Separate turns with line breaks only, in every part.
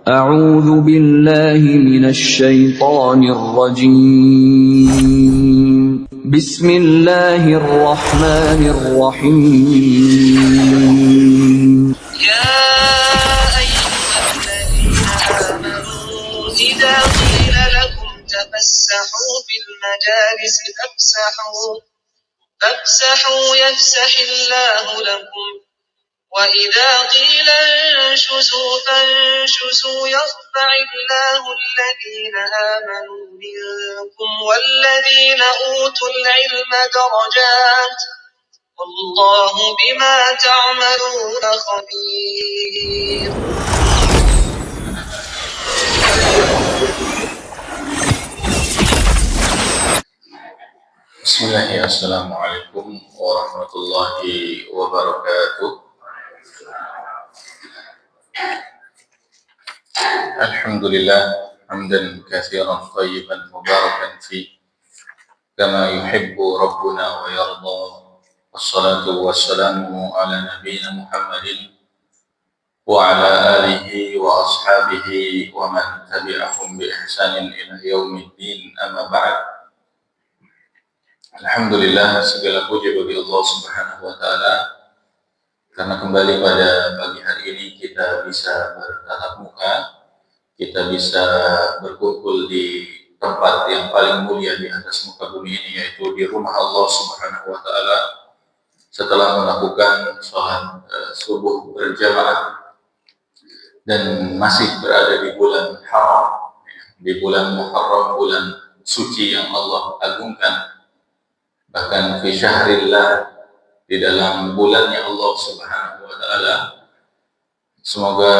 أعوذ بالله من الشيطان الرجيم بسم الله الرحمن الرحيم
يا أيها الذين آمنوا إذا قيل لكم تفسحوا في المجالس فافسحوا يفسح الله لكم وإذا قيل انشزوا فانشزوا يرفع الله الذين آمنوا منكم والذين أوتوا العلم درجات والله بما تعملون خبير.
Bismillahirrahmanirrahim. Assalamualaikum warahmatullahi wabarakatuh. Alhamdulillah hamdan katsiran thayyiban mubarakan fi kama yuhibbu rabbuna wa yarda. Wassalatu wassalamu ala nabiyyina Muhammadin wa ala alihi wa ashabihi wa man tabi'ahum bi ihsanin ila yaumiddin, amma ba'd. Alhamdulillah, segala puji bagi Allah Subhanahu wa taala karena kembali pada pagi hari ini kita bisa bertatap muka, kita bisa berkumpul di tempat yang paling mulia di atas muka bumi ini, yaitu di rumah Allah Subhanahu wa taala setelah melakukan sholat subuh berjamaah dan masih berada di bulan haram, di bulan Muharram, bulan suci yang Allah agungkan. Bahkan fi syahrillah, di dalam bulannya Allah Subhanahu wa taala. Semoga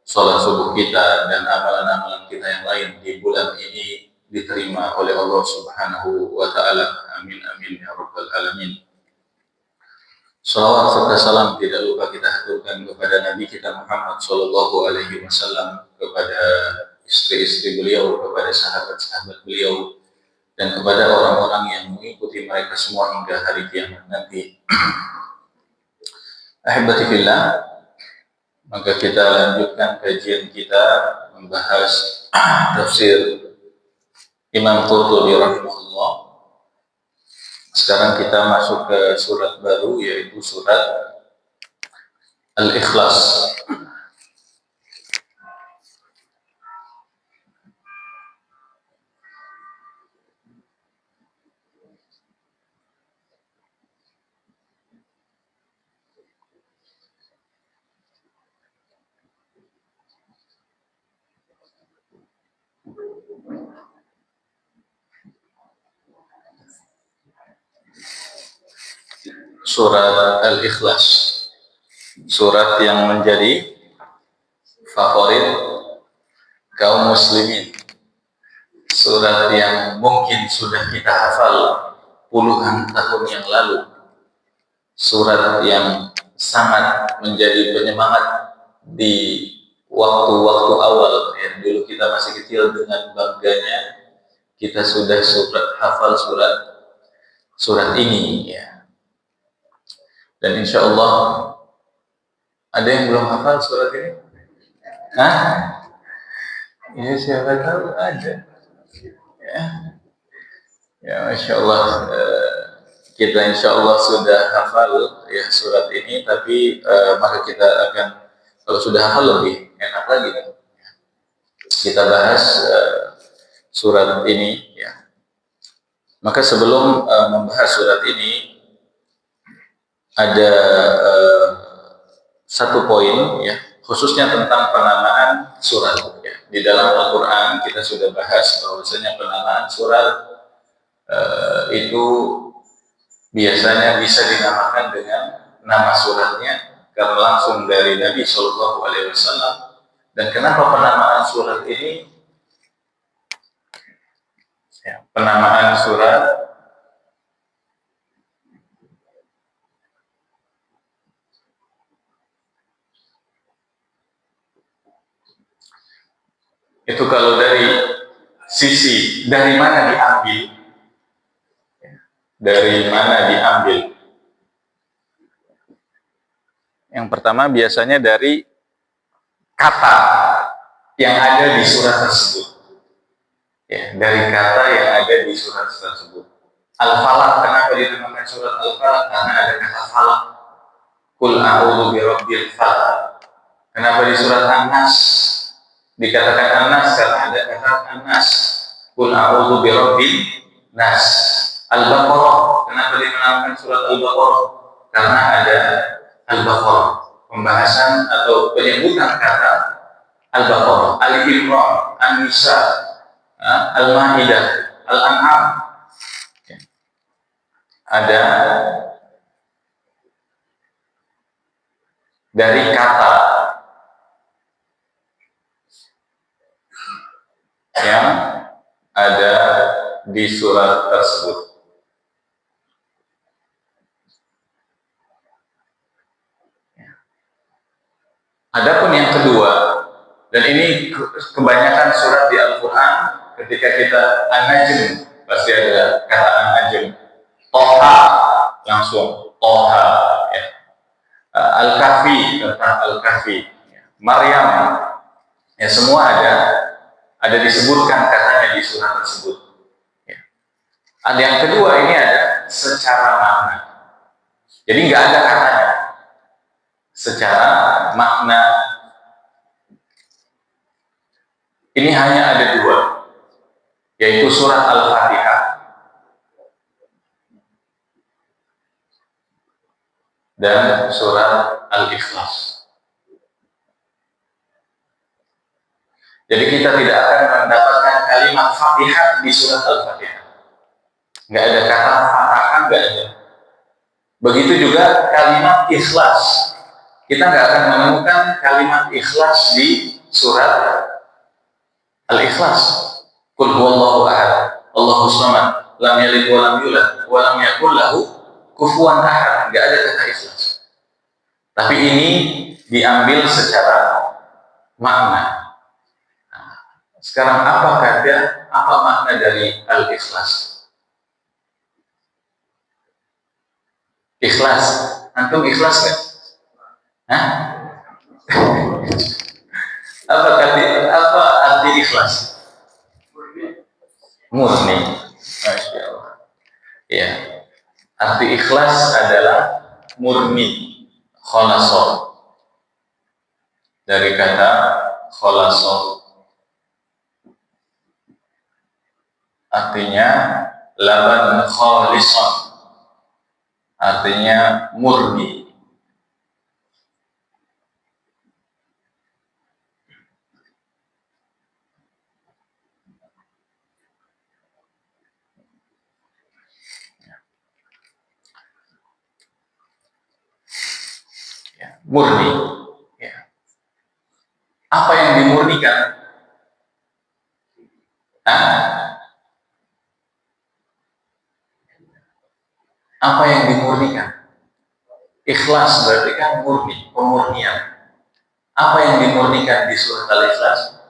salat subuh kita dan amalan-amalan kita yang lain di bulan ini diterima oleh Allah Subhanahu wa taala. Amin amin ya rabbal alamin. Salawat serta salam tidak lupa kita haturkan kepada Nabi kita Muhammad sallallahu alaihi wasallam, kepada istri-istri beliau, kepada sahabat-sahabat beliau, dan kepada orang-orang yang mengikuti mereka semua hingga hari kiamat nanti. Ahibati fillah, maka kita lanjutkan kajian kita membahas tafsir Imam Qurtubi rahimahullah. Sekarang kita masuk ke surat baru, yaitu surat Al-Ikhlas. Surat Al-Ikhlas, surat yang menjadi favorit kaum muslimin, surat yang mungkin sudah kita hafal puluhan tahun yang lalu, surat yang sangat menjadi penyemangat di waktu-waktu awal, ya. Dulu kita masih kecil, dengan bangganya kita sudah hafal surat ini, ya. Dan insya Allah ada yang belum hafal surat ini? Ya, siapa tahu ada. Ya, Masya Allah, kita insya Allah sudah hafal ya surat ini, tapi maka kita akan, kalau sudah hafal lebih enak lagi kita bahas surat ini, ya. Maka sebelum membahas surat ini, ada satu poin, ya, khususnya tentang penamaan surat, ya. Di dalam Al-Quran kita sudah bahas bahwasanya penamaan surat itu biasanya bisa dinamakan dengan nama suratnya karena langsung dari Nabi Shallallahu Alaihi Wasallam. Dan kenapa penamaan surat ini? Ya, penamaan surat itu kalau dari sisi dari mana diambil, yang pertama biasanya dari kata yang ada di surat tersebut. Ya, dari kata yang ada di surat tersebut. Al-Falaq, kenapa dinamakan surat Al-Falaq? Karena ada kata falaq. Qul a'udzu birabbil falaq. Kenapa di surat An-Nas dikatakan An-Nas? Karena ada kata An-Nas. Qul a'udzu birabbin nas. Al-Baqarah, kenapa dinamakan surat Al-Baqarah? Karena ada Al-Baqarah, pembahasan atau penyebutan kata Al-Baqarah, Al-Imran, An-Nisa, Al-Maidah, Al-An'am. Ada dari kata yang ada di surat tersebut. Adapun yang kedua, dan ini kebanyakan surat di Al-Quran, ketika kita An-Najm, pasti ada kata An-Najm. Toha, langsung Toha, ya. Al-Kahfi, tentang Al-Kahfi, ya. Maryam, ya, semua ada disebutkan katanya di surat tersebut, ya. Ada yang kedua, ini ada secara makna, jadi nggak ada katanya, secara makna. Ini hanya ada dua, yaitu surat Al-Fatihah dan surat Al-Ikhlas. Jadi kita tidak akan mendapatkan kalimat Fatihah di surat Al-Fatihah. Nggak ada kata Fatihah, nggak ada. Begitu juga kalimat Ikhlas. Kita nggak akan menemukan kalimat Ikhlas di surat Al-Ikhlas. Qul huwallahu ahad, Allahus samad, lam yalid wa lam yulad wa lam yakul lahu kufuwan ahad. Enggak ada kata Ikhlas. Tapi ini diambil secara makna. Nah, sekarang apa makna dari Al-Ikhlas? Ikhlas. Antum ikhlas enggak? Hah? Apa arti ikhlas? Murni. Masya Allah. Ya. Arti ikhlas adalah murni. Khalasah. Dari kata khalasah. Artinya laban khalisan. Artinya murni. Murni, ya. Apa yang dimurnikan? Apa yang dimurnikan? Ikhlas berarti kan murni, pemurnian. Apa yang dimurnikan di surat Al-Ikhlas?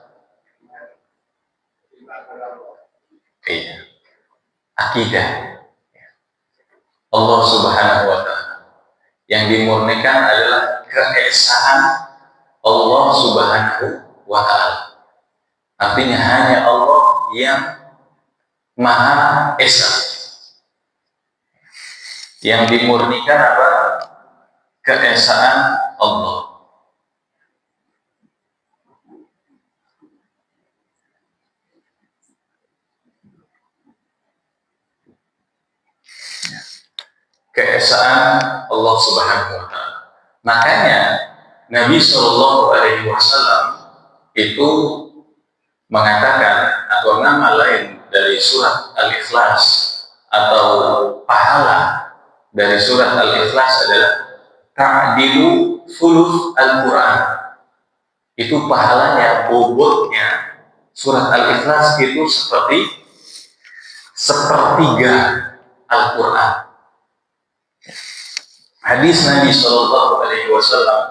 Iya, akidah. Allah Subhanahu wa Ta'ala. Yang dimurnikan adalah keesaan Allah Subhanahu wa Ta'ala. Artinya hanya Allah yang Maha Esa. Yang dimurnikan apa? Keesaan Allah. Keesaan Allah Subhanahu wa Ta'ala. Makanya Nabi Shallallahu Alaihi Wasallam itu mengatakan, atau nama lain dari surat Al-Ikhlas atau pahala dari surat Al-Ikhlas adalah ta'dilu thuluth Al-Quran. Itu pahalanya, bobotnya surat Al-Ikhlas itu seperti sepertiga Al-Quran. Hadis Nabi Shallallahu Alaihi Wasallam.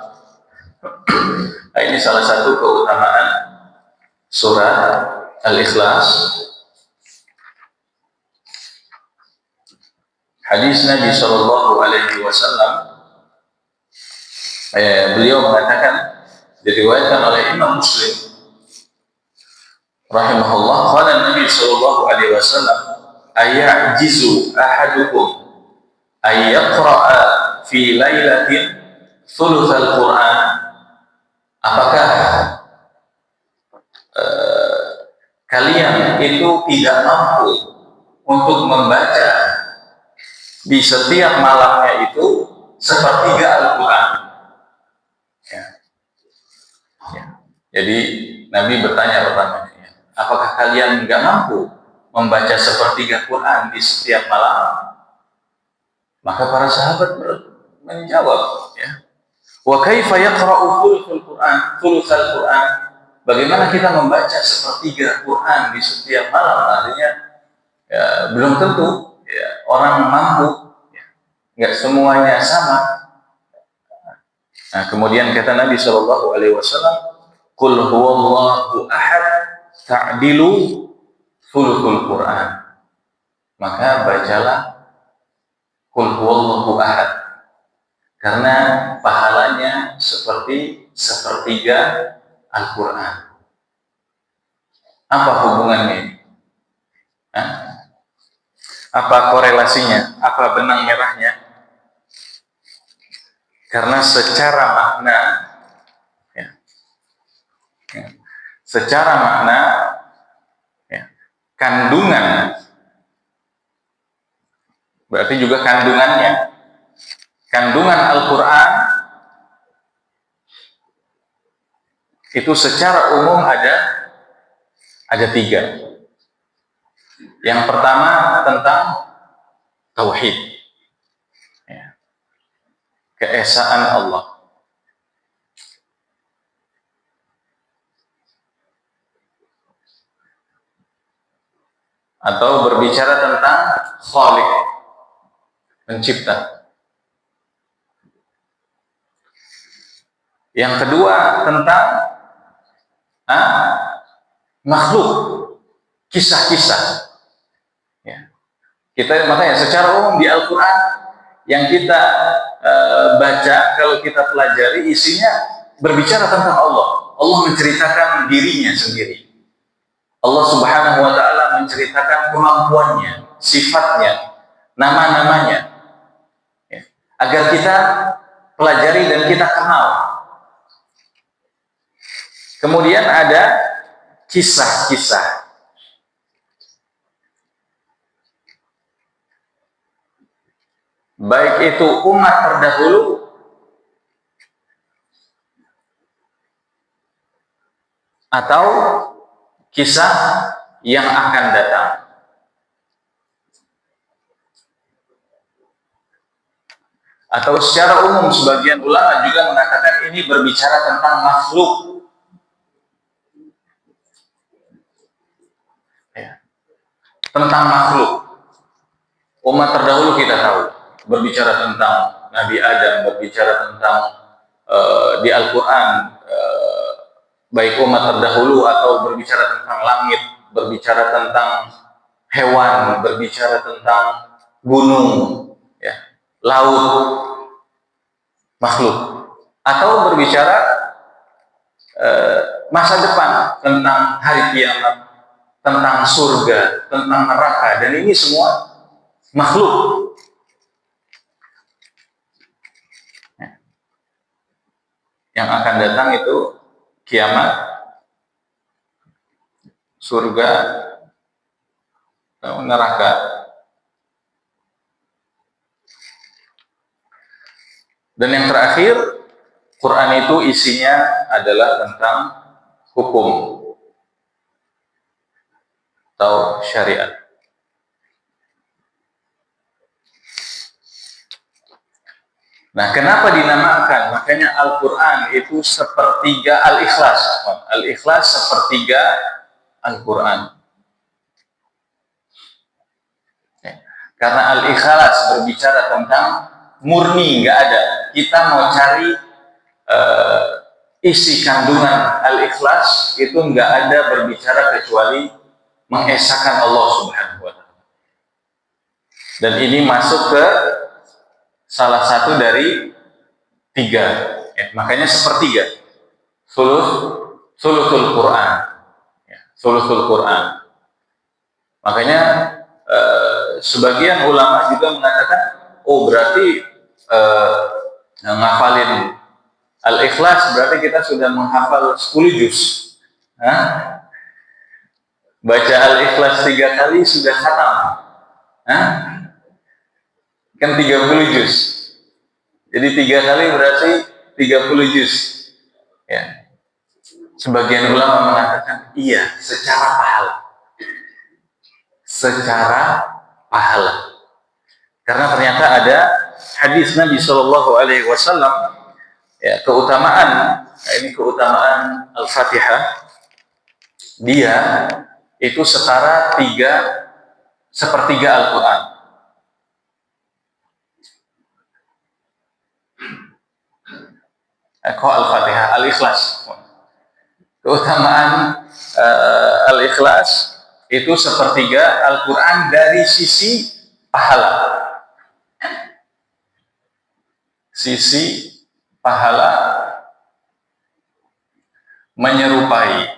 Ini salah satu keutamaan surat Al-Ikhlas. Hadis Nabi Shallallahu Alaihi Wasallam, beliau mengatakan, diriwayatkan oleh Imam Muslim rahimahullah, qala Nabi sallallahu alaihi wasallam, ayajizu ahadukum ay yaqra'a fi lailatin thulutsal Qur'an. Apakah kalian itu tidak mampu untuk membaca di setiap malamnya itu sepertiga Al-Quran? Ya. Ya. Jadi Nabi bertanya pertamanya, apakah kalian nggak mampu membaca sepertiga Quran di setiap malam? Maka para sahabat menjawab, ya, wa kaifa yaqra'u thulutsal Quran? Bagaimana kita membaca sepertiga Quran di setiap malam? Artinya ya, belum tentu ya, orang mampu, ya, nggak semuanya sama. Nah, kemudian kata Nabi Shallallahu Alaihi Wasallam, "Qul huwallahu ahad ta'dilu thuluthul Quran." Maka bacalah Qul huwallahu ahad, karena pahalanya seperti sepertiga Al-Quran. Apa hubungannya ini? Apa korelasinya? Apa benang merahnya? Karena secara makna, ya, secara makna, ya, kandungan, berarti juga kandungannya. Kandungan Al-Quran itu secara umum ada tiga. Yang pertama tentang tauhid, ya, keesaan Allah. Atau berbicara tentang Khaliq, pencipta. Yang kedua tentang makhluk, kisah-kisah. Ya. Kita makanya secara umum di Al-Quran yang kita baca, kalau kita pelajari, isinya berbicara tentang Allah. Allah menceritakan dirinya sendiri. Allah Subhanahu wa Ta'ala menceritakan kemampuannya, sifatnya, nama-namanya, ya, agar kita pelajari dan kita kenal. Kemudian ada kisah-kisah. Baik itu umat terdahulu atau kisah yang akan datang. Atau secara umum sebagian ulama juga mengatakan ini berbicara tentang makhluk. Tentang makhluk. Umat terdahulu kita tahu, berbicara tentang Nabi Adam, berbicara tentang di Al-Quran, baik umat terdahulu atau berbicara tentang langit, berbicara tentang hewan, berbicara tentang gunung, ya, laut, makhluk. Atau berbicara masa depan, tentang hari kiamat, tentang surga, tentang neraka, dan ini semua makhluk. Yang akan datang itu kiamat, surga, neraka. Dan yang terakhir, Quran itu isinya adalah tentang hukum atau syariat. Nah, kenapa dinamakan? Makanya Al-Quran itu sepertiga Al-Ikhlas. Al-Ikhlas sepertiga Al-Quran. Karena Al-Ikhlas berbicara tentang murni, nggak ada. Kita mau cari isi kandungan Al-Ikhlas, itu nggak ada berbicara kecuali mengesahkan Allah Subhanahu wa Ta'ala. Dan ini masuk ke salah satu dari tiga, ya, makanya sepertiga, sulusul Quran, ya, sulusul Quran. Makanya sebagian ulama juga mengatakan, oh berarti ngafalin Al-Ikhlas berarti kita sudah menghafal 10 juz. Baca Al-Ikhlas 3 kali sudah khatam. Kan 30 juz. Jadi 3 kali berarti 30 juz. Ya. Sebagian ulama mengatakan iya, secara pahala. Secara pahala. Karena ternyata ada hadis Nabi Shallallahu Alaihi Wasallam, ya, keutamaan Al-Fatihah, dia itu setara 3/3 Al-Quran. Kok Al-Fatihah, Al-Ikhlas. Keutamaan Al-Ikhlas itu 1/3 Al-Quran dari sisi pahala. Sisi pahala menyerupai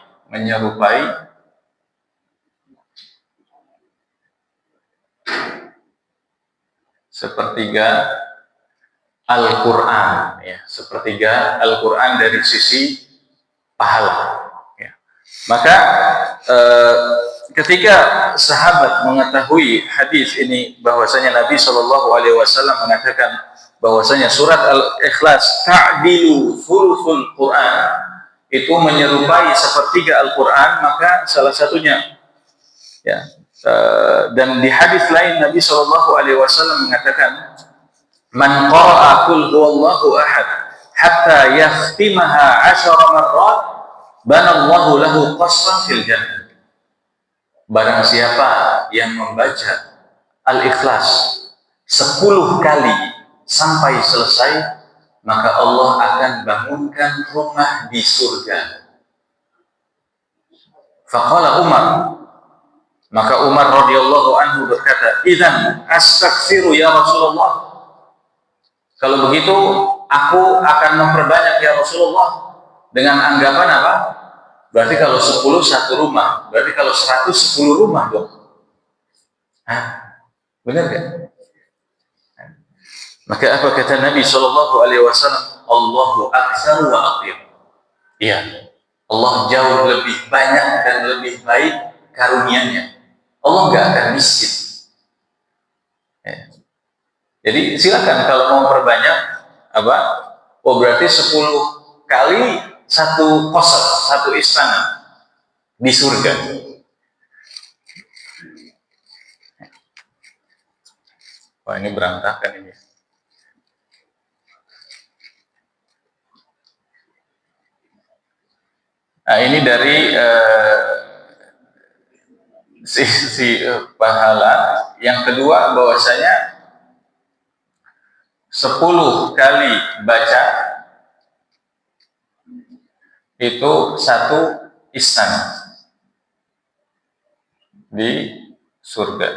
1/3 Al-Quran, ya, 1/3 Al-Quran dari sisi pahala. Ya. Maka ketika sahabat mengetahui hadis ini, bahwasanya Nabi Shallallahu Alaihi Wasallam mengatakan bahwasanya surat Al-Ikhlas ta'dilu thuluthul Quran, itu menyerupai 1/3 Al-Quran, maka salah satunya, ya, dan di hadis lain Nabi Shallallahu Alaihi Wasallam mengatakan, man qara'a qul huwallahu ahad hatta yakhtimaha 10 marrat banallahu lahu qasran fil jannah. Barang siapa yang membaca Al-Ikhlas 10 kali sampai selesai, maka Allah akan bangunkan rumah di surga. Faqala Umar, maka Umar radhiyallahu anhu berkata, idzan astaghfiru ya Rasulullah. Kalau begitu aku akan memperbanyak ya Rasulullah. Dengan anggapan apa? Berarti kalau 10 1 rumah, berarti kalau 100 10 rumah dong. Benar gak? Maka apa kata Nabi Shallallahu Alaihi Wasallam? Allahu aktsar wa athir. Iya, Allah jauh lebih banyak dan lebih baik karunia-Nya. Allah nggak akan miskin. Ya. Jadi silakan kalau mau perbanyak apa? Oh berarti 10 kali 1 qasr, 1 istana di surga. Wah ini berantakan ini. Nah ini dari sisi pahala. Yang kedua bahwasanya 10 kali baca itu 1 istana di surga.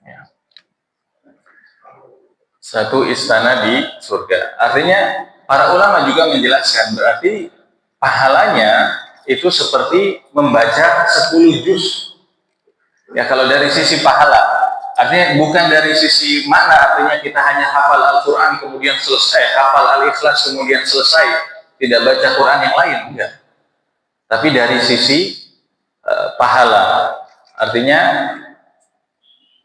Ya. 1 istana di surga. Artinya para ulama juga menjelaskan berarti pahalanya itu seperti membaca 10 juz. Ya kalau dari sisi pahala, artinya bukan dari sisi mana, artinya kita hanya hafal Al-Quran kemudian selesai, hafal Al-Ikhlas kemudian selesai, tidak baca Quran yang lain, enggak. Tapi dari sisi pahala, artinya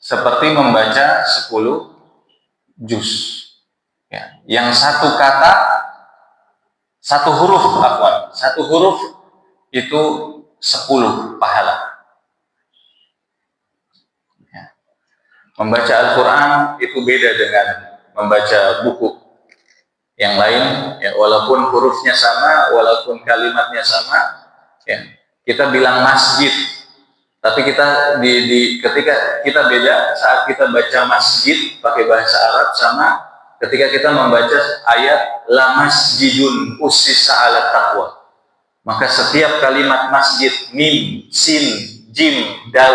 seperti membaca 10 juz. Ya. Yang 1 kata, 1 huruf, afwan, 1 huruf itu 10 pahala. Membaca Al-Quran itu beda dengan membaca buku yang lain, ya, walaupun hurufnya sama, walaupun kalimatnya sama, ya, kita bilang masjid, tapi kita ketika kita beda saat kita baca masjid pakai bahasa Arab sama ketika kita membaca ayat la masjidun ussisa 'ala taqwa. Maka setiap kalimat masjid, mim, sin, jim, dal,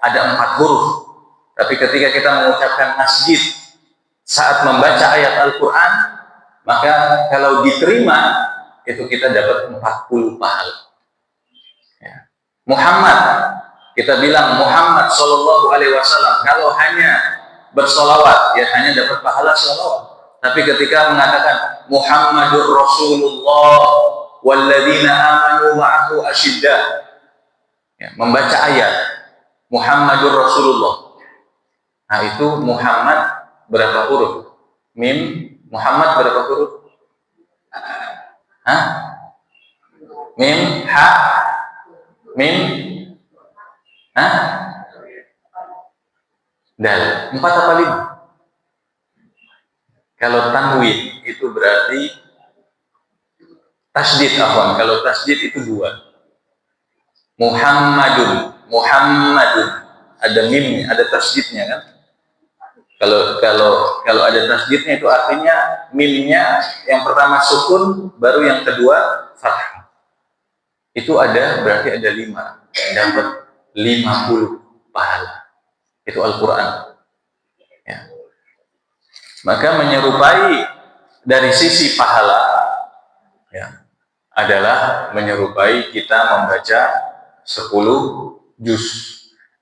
ada 4 huruf. Tapi ketika kita mengucapkan masjid saat membaca ayat Al-Quran, maka kalau diterima, itu kita dapat 40 pahala. Muhammad, kita bilang Muhammad Shallallahu Alaihi Wasallam. Kalau hanya bersolawat, ya hanya dapat pahala solawat. Tapi ketika mengatakan Muhammadur Rasulullah walladzina amanu ma'ahu asyidda, ya, membaca ayat Muhammadur Rasulullah. Nah itu Muhammad berapa huruf? Mim. Muhammad berapa huruf? Hah? Mim, ha, mim, hah? Dal. 4 apa 5? Kalau tanwin itu berarti tasdid, afwan. Kalau tasdid itu 2. Muhammadun, Muhammadun. Ada mimnya, ada tasdidnya kan? Kalau ada tasdidnya itu artinya mimnya yang pertama sukun, baru yang kedua fathah. Itu ada, berarti ada 5, dapat 50 pahala. Itu Al-Quran. Ya. Maka menyerupai dari sisi pahala, ya, adalah menyerupai kita membaca 10 juz.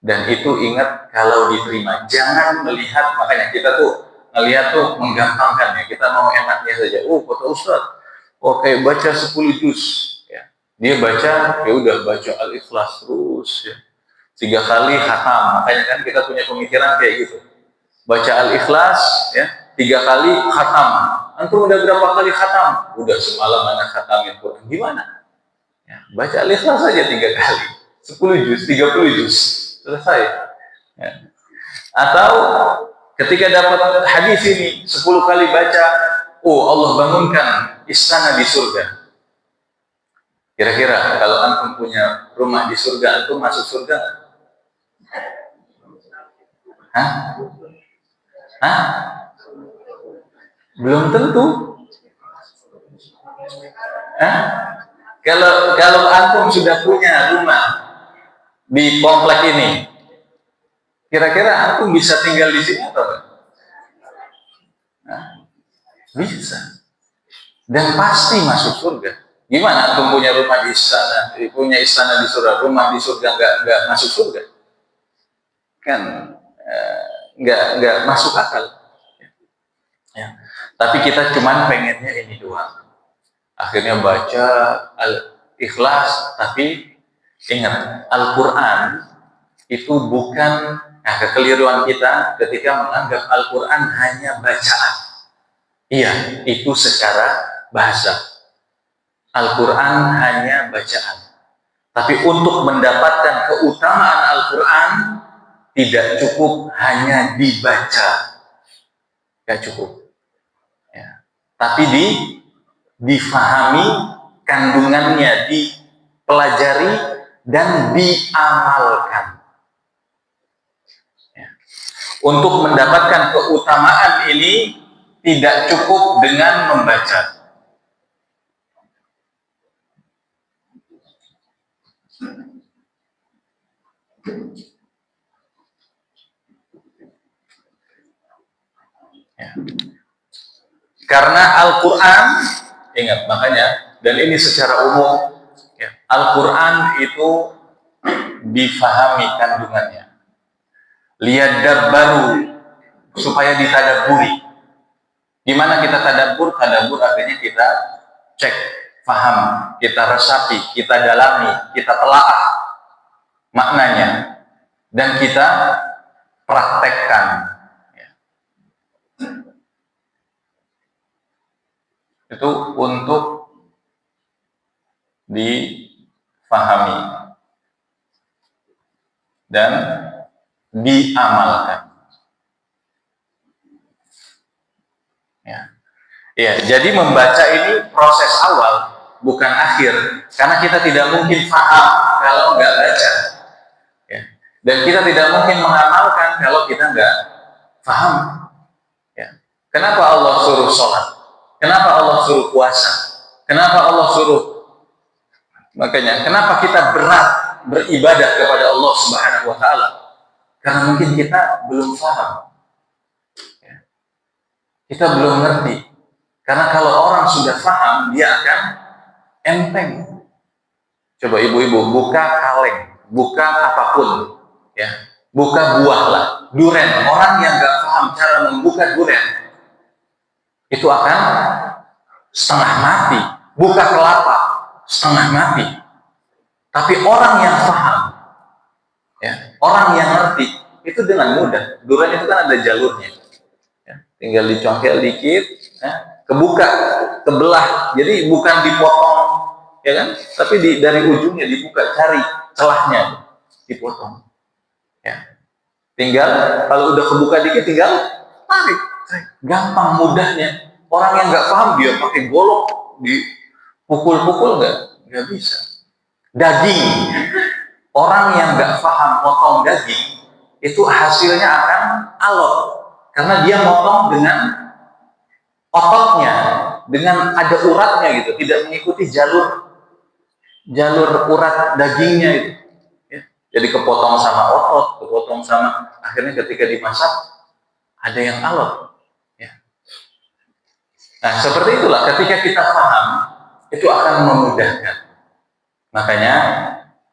Dan itu ingat kalau diterima, jangan melihat, makanya kita tuh melihat tuh menggampangkan ya, kita mau enaknya saja. Oh kata Ustaz, oke baca 10 juz. Dia baca, ya udah baca Al-Ikhlas terus ya. 3 kali khatam. Makanya kan kita punya pemikiran kayak gitu. Baca Al-Ikhlas ya, 3 kali khatam. Antum udah berapa kali khatam? Udah semalam anak khatamin Quran. Gimana? Ya, baca Al-Ikhlas saja 3 kali. 10 juz, 30 juz. Selesai. Ya. Atau ketika dapat hadis ini 10 kali baca, oh Allah bangunkan istana di surga. Kira-kira kalau antum punya rumah di surga, antum masuk surga? Hah? Hah? Belum tentu. Hah? Kalau antum sudah punya rumah di komplek ini, kira-kira antum bisa tinggal di sini atau enggak? Hah? Bisa. Dan pasti masuk surga. Gimana antum punya rumah di istana, punya istana di surga, rumah di surga nggak masuk surga? Kan nggak masuk akal. Ya. Tapi kita cuman pengennya ini doang. Akhirnya baca Al-Ikhlas, tapi ingat Al-Quran itu bukan, nah kekeliruan kita ketika menganggap Al-Quran hanya bacaan. Iya, itu secara bahasa. Al-Quran hanya bacaan. Tapi untuk mendapatkan keutamaan Al-Quran tidak cukup hanya dibaca. Tidak cukup. Ya. Tapi difahami kandungannya, dipelajari dan diamalkan. Ya. Untuk mendapatkan keutamaan ini tidak cukup dengan membaca. Ya. Karena Al-Quran, ingat makanya, dan ini secara umum, ya, Al-Quran itu difahami kandungannya. Liyadabbaru, supaya ditadabburi. Gimana kita tadabbur? Tadabbur artinya kita cek, faham, kita resapi, kita dalami, kita telaah maknanya, dan kita praktekkan. Itu untuk difahami dan diamalkan. Ya, jadi membaca ini proses awal, bukan akhir, karena kita tidak mungkin paham kalau nggak baca, ya. Dan kita tidak mungkin mengamalkan kalau kita nggak paham. Ya. Kenapa Allah suruh sholat? Kenapa Allah suruh puasa? Kenapa Allah suruh? Makanya, kenapa kita berat beribadah kepada Allah Subhanahu Wa Taala? Karena mungkin kita belum paham, ya. Kita belum ngerti. Karena kalau orang sudah paham, dia akan enteng. Coba ibu-ibu buka kaleng. buka apapun, ya, buka buah lah, duren. Orang yang nggak paham cara membuka duren itu akan setengah mati. Buka kelapa setengah mati. Tapi orang yang paham, ya, orang yang ngerti itu dengan mudah. Duren itu kan ada jalurnya, ya, tinggal dicongkel dikit, ya, kebuka, kebelah. Jadi bukan dipotong, ya kan? Tapi dari ujungnya dibuka, cari celahnya, dipotong. Ya. Tinggal kalau udah kebuka dikit, tinggal tarik. Gampang, mudahnya. Orang yang nggak paham dia pakai golok, dipukul-pukul nggak bisa. Daging, orang yang nggak paham potong daging itu hasilnya akan alot karena dia motong dengan ototnya, dengan ada uratnya gitu, tidak mengikuti jalur urat dagingnya itu. Ya. Jadi kepotong sama otot, kepotong sama, akhirnya ketika dimasak ada yang alot. Ya. Nah seperti itulah ketika kita paham itu akan memudahkan. Makanya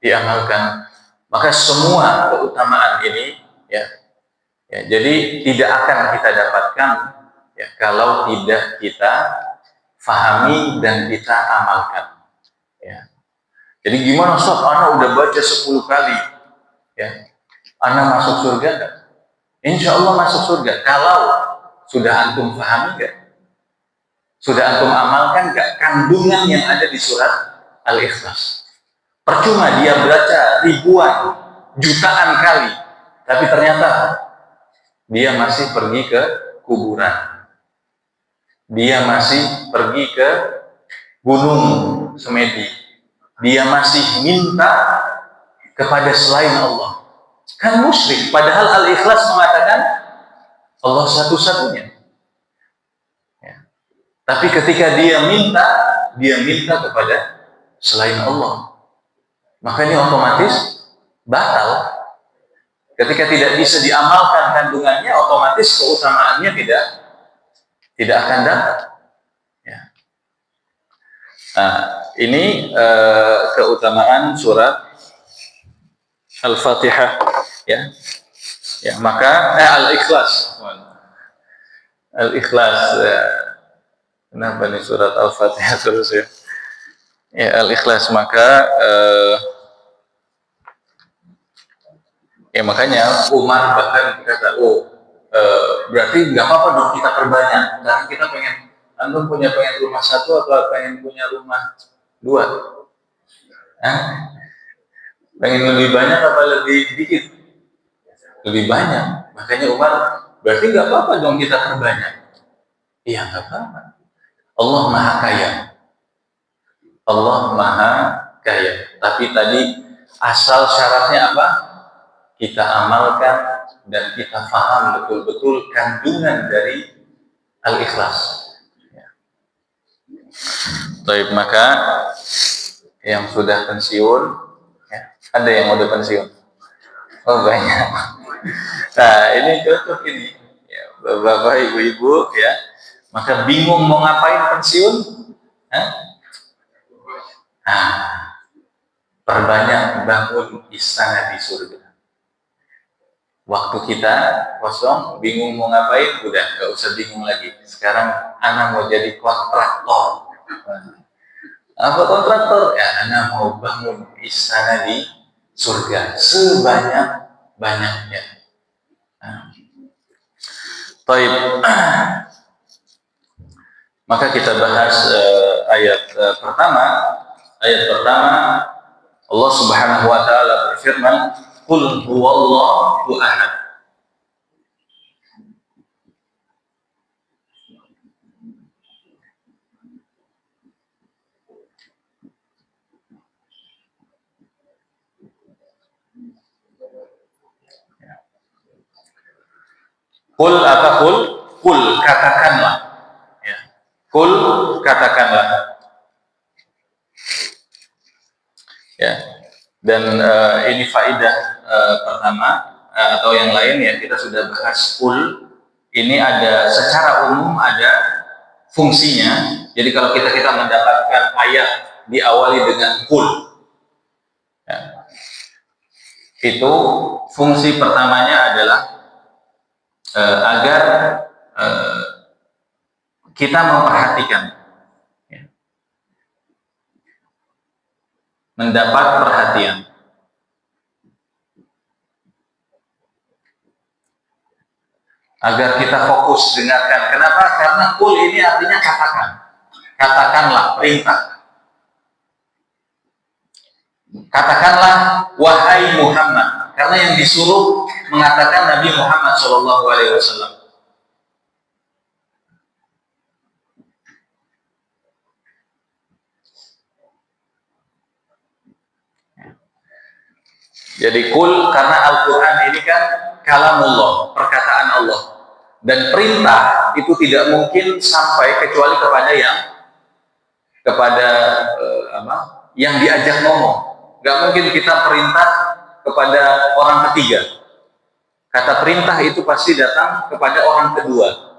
diamalkan. Maka semua keutamaan ini, ya, jadi tidak akan kita dapatkan, ya, kalau tidak kita fahami dan kita amalkan. Ya. Jadi gimana Ustaz? Ana udah baca 10 kali, ya, ana masuk surga enggak? Insya Allah masuk surga. Kalau sudah antum fahami enggak? Sudah antum amalkan enggak kandungan yang ada di surat Al-Ikhlas? Percuma dia baca ribuan, jutaan kali, tapi ternyata dia masih pergi ke kuburan. Dia masih pergi ke Gunung Semedi. Dia masih minta kepada selain Allah. Kan musyrik. Padahal Al-Ikhlas mengatakan Allah satu-satunya. Ya. Tapi ketika dia minta kepada selain Allah. Maka ini otomatis batal. Ketika tidak bisa diamalkan kandungannya, otomatis keutamaannya tidak akan dapat. Ya. Nah, ini keutamaan surat Al-Fatihah. Ya, ya, maka Al-Ikhlas. Al-Ikhlas. Kenapa nih surat Al-Fatihah terus ya? Ya, Al-Ikhlas. Maka ya makanya Umar bahkan berkata, berarti nggak apa-apa dong kita perbanyak, karena kita pengen, antum pengen rumah satu atau pengen punya rumah 2? Pengen lebih banyak apa lebih dikit? Lebih banyak. Makanya Umar, berarti nggak apa-apa dong kita perbanyak. Iya, nggak apa-apa. Allah Maha Kaya. Allah Maha Kaya. Tapi tadi asal syaratnya apa? Kita amalkan dan kita paham betul-betul kandungan dari Al-Ikhlas. Ya. Baik, maka yang sudah pensiun, ya, ada yang udah pensiun? Oh banyak. Nah ini cocok ini, ya, bapak ibu-ibu, ya. Maka bingung mau ngapain pensiun? Perbanyak bangun istana di surga. Waktu kita kosong, bingung mau ngapain, udah nggak usah bingung lagi. Sekarang anak mau jadi kontraktor. Apa kontraktor? Ya, anak mau bangun istana di surga sebanyak-banyaknya. Baik. Maka kita bahas ayat pertama. Ayat pertama, Allah Subhanahu wa taala berfirman, "Qul huwallahu ahad." Qul apa qul? Qul katakanlah. Ya. Qul katakanlah. Ya. Dan ini faidah pertama atau yang lain, ya, kita sudah bahas qul. Ini ada secara umum ada fungsinya. Jadi kalau kita mendapatkan ayat diawali dengan qul, ya, itu fungsi pertamanya adalah agar kita memperhatikan, ya, mendapat perhatian, agar kita fokus dengarkan. Kenapa? Karena qul ini artinya katakan, katakanlah, perintah. Katakanlah wahai Muhammad, karena yang disuruh mengatakan Nabi Muhammad SAW. Jadi qul karena Al-Quran ini kan kalamullah, perkataan Allah, dan perintah itu tidak mungkin sampai kecuali kepada yang diajak ngomong. Gak mungkin kita perintah kepada orang ketiga. Kata perintah itu pasti datang kepada orang kedua.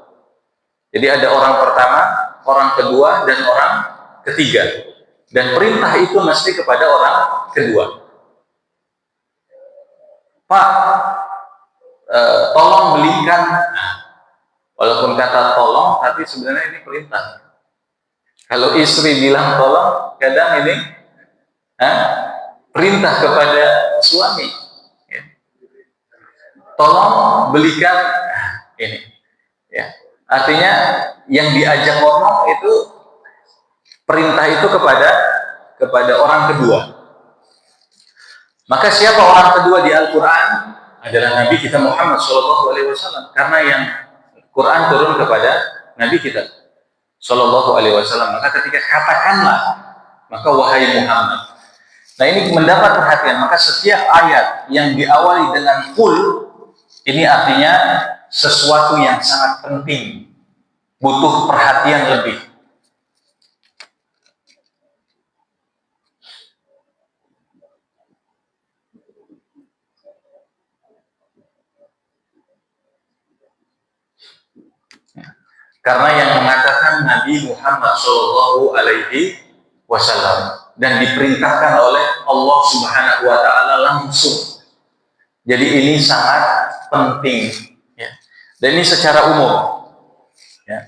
Jadi ada orang pertama, orang kedua, dan orang ketiga. Dan perintah itu mesti kepada orang kedua. Pak, tolong belikan. Nah, walaupun kata tolong, tapi sebenarnya ini perintah. Kalau istri bilang tolong, kadang ini perintah kepada suami. Ya. Tolong belikan ini. Ya. Artinya yang diajak ngomong itu perintah itu kepada orang kedua. Maka siapa orang kedua di Al-Quran? Adalah Nabi kita Muhammad SAW. Karena yang Quran turun kepada Nabi kita SAW. Maka ketika katakanlah, maka wahai Muhammad. Nah ini mendapat perhatian. Maka setiap ayat yang diawali dengan qul, ini artinya sesuatu yang sangat penting, butuh perhatian lebih. Karena yang mengatakan Nabi Muhammad SAW dan diperintahkan oleh Allah Subhanahu Wa Taala langsung. Jadi ini sangat penting, ya. Dan ini secara umum, ya.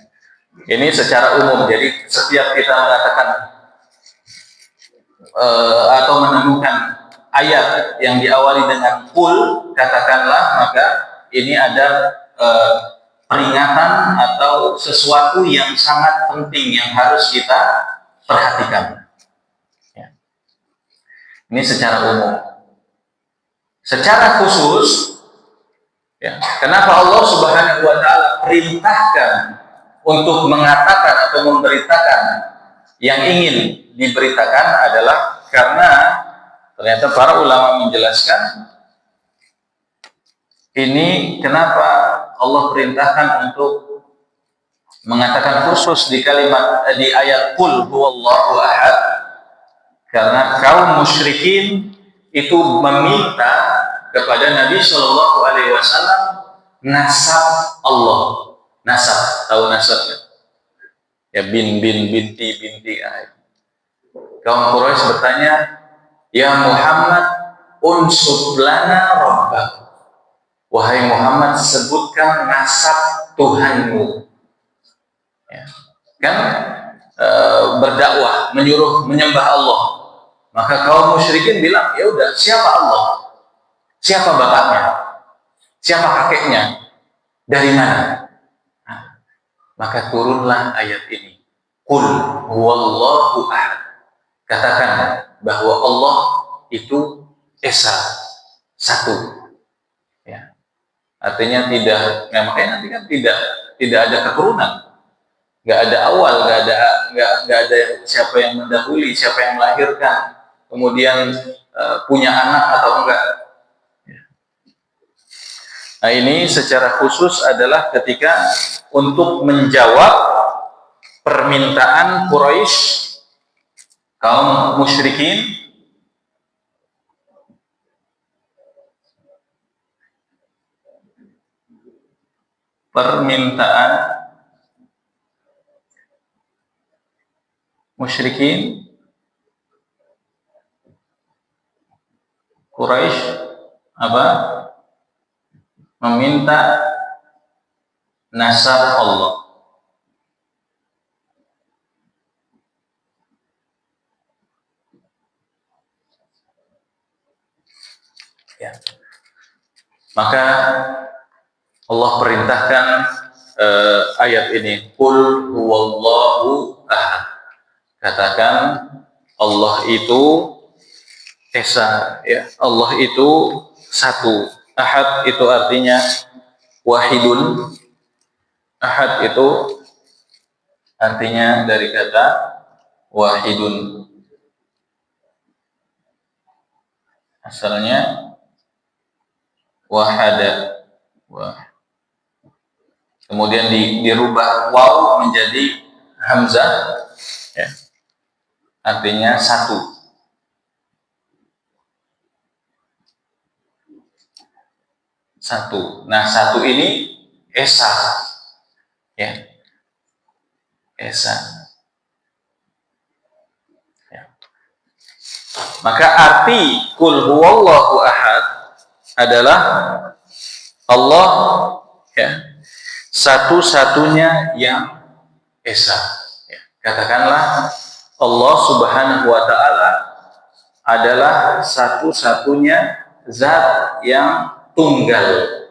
Ini secara umum. Jadi setiap kita mengatakan atau menemukan ayat yang diawali dengan qul, katakanlah, maka ini ada peringatan atau sesuatu yang sangat penting yang harus kita perhatikan. Ya. Ini secara umum. Secara khusus, ya, kenapa Allah Subhanahu Wa Taala perintahkan untuk mengatakan atau memberitakan yang ingin diberitakan adalah karena ternyata para ulama menjelaskan ini kenapa Allah perintahkan untuk mengatakan khusus di kalimat di ayat qul huwallahu ahad, karena kaum musyrikin itu meminta kepada Nabi Shallallahu Alaihi Wasallam nasab Allah. Nasab, tahu nasab ya? Ya binti. Kaum Quraisy bertanya, ya Muhammad, unsub lana rabbak. Wahai Muhammad, sebutkan nasab Tuhanmu. Ya. Kan berdakwah, menyuruh menyembah Allah. Maka kaum musyrikin bilang, ya udah, siapa Allah? Siapa bapaknya? Siapa kakeknya? Dari mana? Nah, maka turunlah ayat ini. Qul huwallahu ahad. Katakan bahwa Allah itu esa, satu. Ya. Artinya tidak, makanya nanti kan tidak ada keturunan, nggak ada awal, nggak ada siapa yang mendahului, siapa yang melahirkan, kemudian punya anak atau enggak. Nah ini secara khusus adalah ketika untuk menjawab permintaan Quraisy, kaum musyrikin, permintaan musyrikin Quraisy apa? Meminta nasab Allah. Ya. Maka Allah perintahkan ayat ini, Qul huwallahu ahad. Katakan Allah itu esa, ya. Allah itu satu. Ahad itu artinya wahidun. Ahad itu artinya dari kata wahidun. Asalnya wahada. Kemudian dirubah waw menjadi hamzah, ya. Artinya satu. Satu. Nah, satu ini esa, ya. Esa. Ya. Maka arti Qul huwallahu ahad adalah Allah, ya, satu-satunya yang esa. Ya. Katakanlah Allah Subhanahu wa ta'ala adalah satu-satunya zat yang tunggal.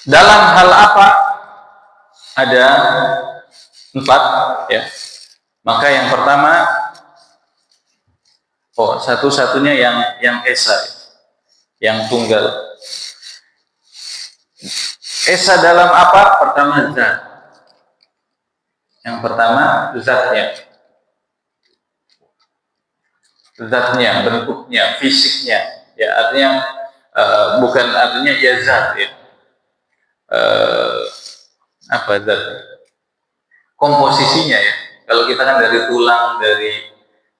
Dalam hal apa? Ada 4, ya. Maka yang pertama, satu-satunya yang esa, yang tunggal. Esa dalam apa? Pertama zat. Yang pertama zatnya. Zatnya, bentuknya, fisiknya. Ya, artinya bukan artinya ya zat, ya. Apa zat? Komposisinya, ya. Kalau kita kan dari tulang, dari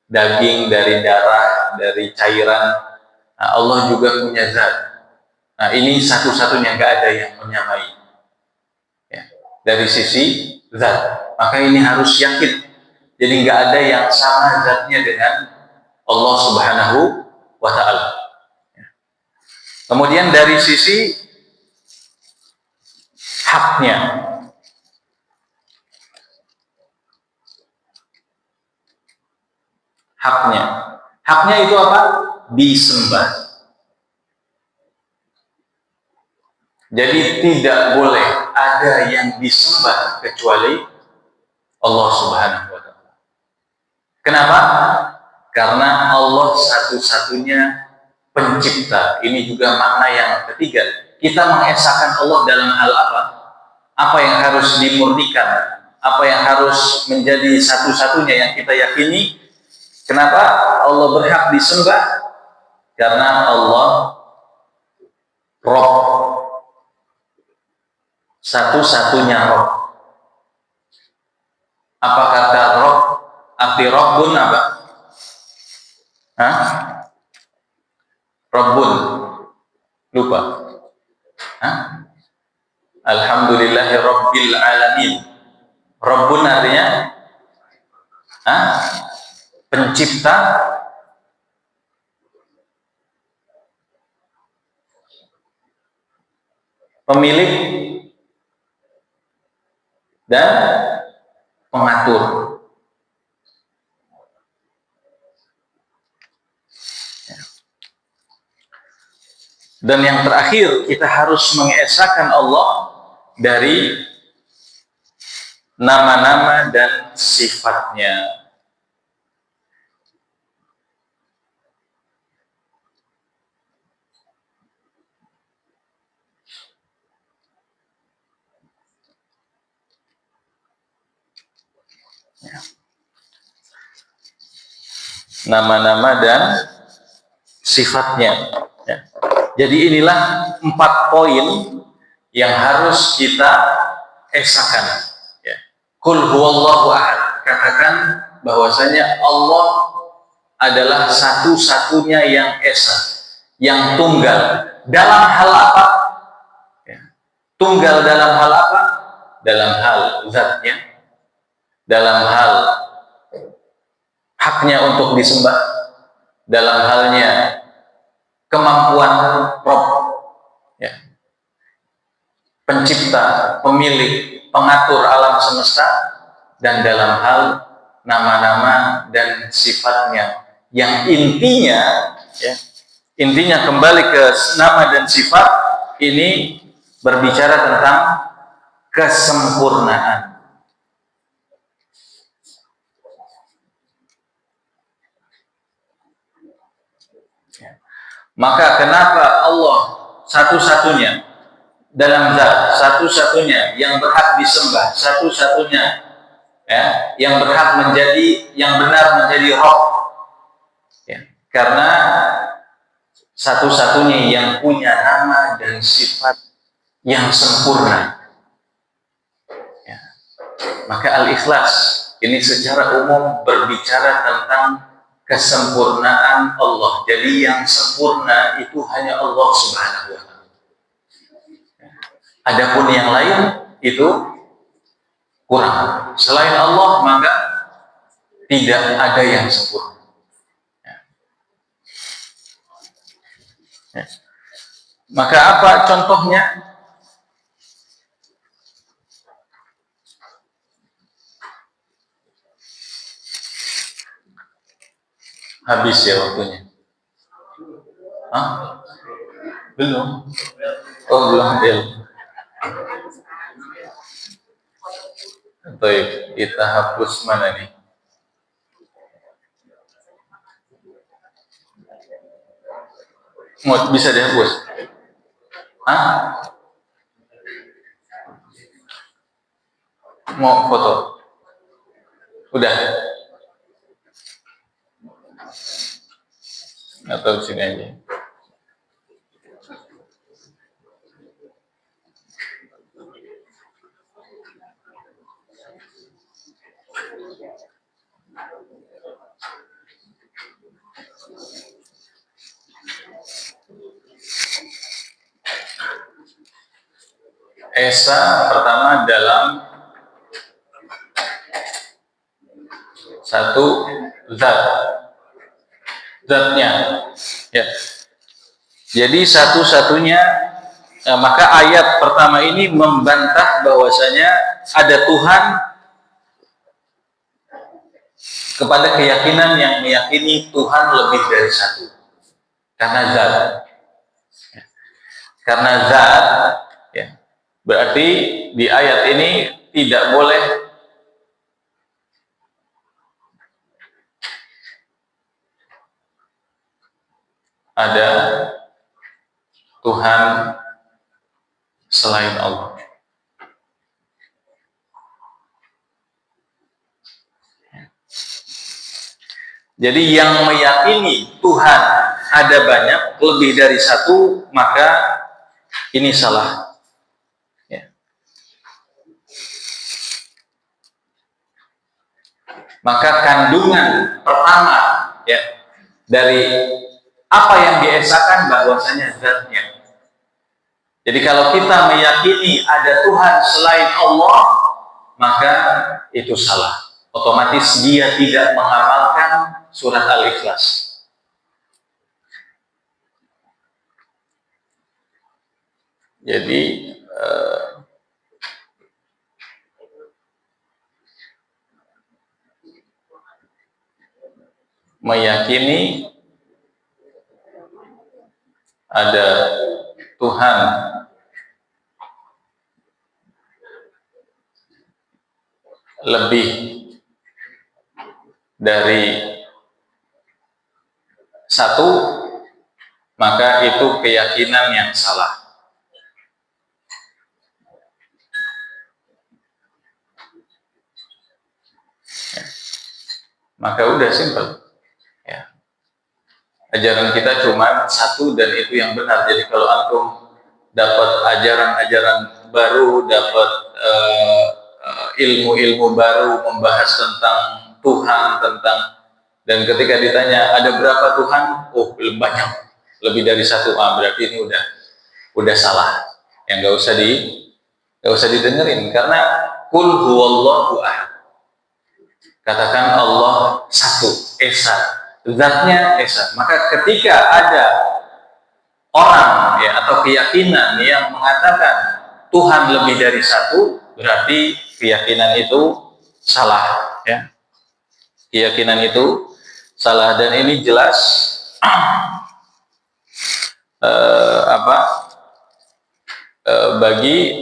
daging, dari darah, dari cairan. Nah, Allah juga punya zat. Nah, ini satu-satunya, nggak ada yang menyamai, ya. Dari sisi zat, maka ini harus yakin. Jadi nggak ada yang sama zatnya dengan Allah Subhanahu wa ta'ala. Kemudian dari sisi haknya, haknya itu apa? Disembah. Jadi tidak boleh ada yang disembah kecuali Allah Subhanahu wa ta'ala. Kenapa? Karena Allah satu-satunya pencipta. Ini juga makna yang ketiga. Kita mengesahkan Allah dalam hal apa? Apa yang harus dimurnikan? Apa yang harus menjadi satu-satunya yang kita yakini? Kenapa Allah berhak disembah? Karena Allah Rabb, satu-satunya Rabb. Apa kata Rabb? Arti Rabbun apa? Rabbun. Lupa. Alhamdulillahi Rabbil Alamin. Rabbun artinya pencipta, pemilik, dan pengatur. Dan yang terakhir, kita harus mengesahkan Allah dari nama-nama dan sifatnya. Nama-nama dan sifatnya, ya. Jadi inilah 4 poin yang harus kita esahkan, ya. Qul huwallahu ahad. Katakan bahwasanya Allah adalah satu-satunya yang esa, yang tunggal. Dalam hal apa? Ya. Tunggal dalam hal apa? Dalam hal zatnya, dalam hal haknya untuk disembah, dalam halnya kemampuan Rabb, ya, pencipta, pemilik, pengatur alam semesta, dan dalam hal nama-nama dan sifatnya yang intinya, ya, intinya kembali ke nama dan sifat ini berbicara tentang kesempurnaan. Maka kenapa Allah satu-satunya dalam zat, satu-satunya yang berhak disembah, satu-satunya, ya, yang berhak menjadi, yang benar menjadi Rabb, ya, karena satu-satunya yang punya nama dan sifat yang sempurna, ya. Maka Al-Ikhlas ini secara umum berbicara tentang kesempurnaan Allah. Jadi yang sempurna itu hanya Allah Subhanahu wa Ta'ala. Adapun yang lain itu kurang. Selain Allah maka tidak ada yang sempurna. Ya. Maka apa contohnya? Habis ya waktunya. Hah? Belum. Oh belum. Baik, kita hapus mana nih? Mau bisa dihapus? Hah? Mau foto? Udah? Atau sini aja? Esa pertama dalam satu zatnya, ya. Jadi satu-satunya, maka ayat pertama ini membantah bahwasanya ada Tuhan kepada keyakinan yang meyakini Tuhan lebih dari satu, karena zat, karena zat, ya. Berarti di ayat ini tidak boleh ada Tuhan selain Allah. Jadi yang meyakini Tuhan ada banyak, lebih dari satu, maka ini salah. Maka kandungan pertama, ya, dari apa yang diesakan bahwasanya zatnya. Jadi kalau kita meyakini ada Tuhan selain Allah, maka itu salah. Otomatis dia tidak mengamalkan surat Al-Ikhlas. Jadi meyakini ada Tuhan lebih dari satu, maka itu keyakinan yang salah. Maka udah simpel. Ajaran kita cuma satu dan itu yang benar. Jadi kalau antum dapat ajaran-ajaran baru, dapat ilmu-ilmu baru membahas tentang Tuhan, dan ketika ditanya ada berapa Tuhan, oh belum banyak, lebih dari satu. Berarti ini udah salah. Yang nggak usah didengerin, karena kul huwallahu ahad. Katakan Allah satu, esa, zatnya esa. Maka ketika ada orang atau keyakinan yang mengatakan Tuhan lebih dari satu, berarti keyakinan itu salah, ya. Keyakinan itu salah, dan ini jelas bagi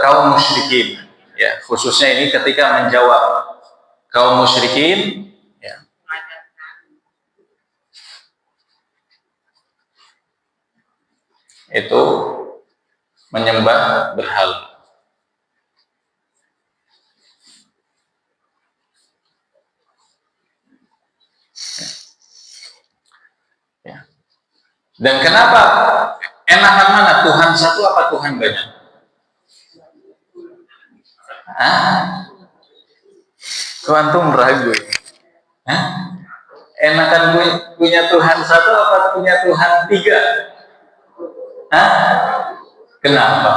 kaum musyrikin, ya, khususnya ini ketika menjawab kaum musyrikin, ya, itu menyembah berhala. Ya. Dan kenapa enakan mana, Tuhan satu apa Tuhan banyak? Antum ragu. Enakan punya Tuhan satu apa punya Tuhan tiga? Kenapa?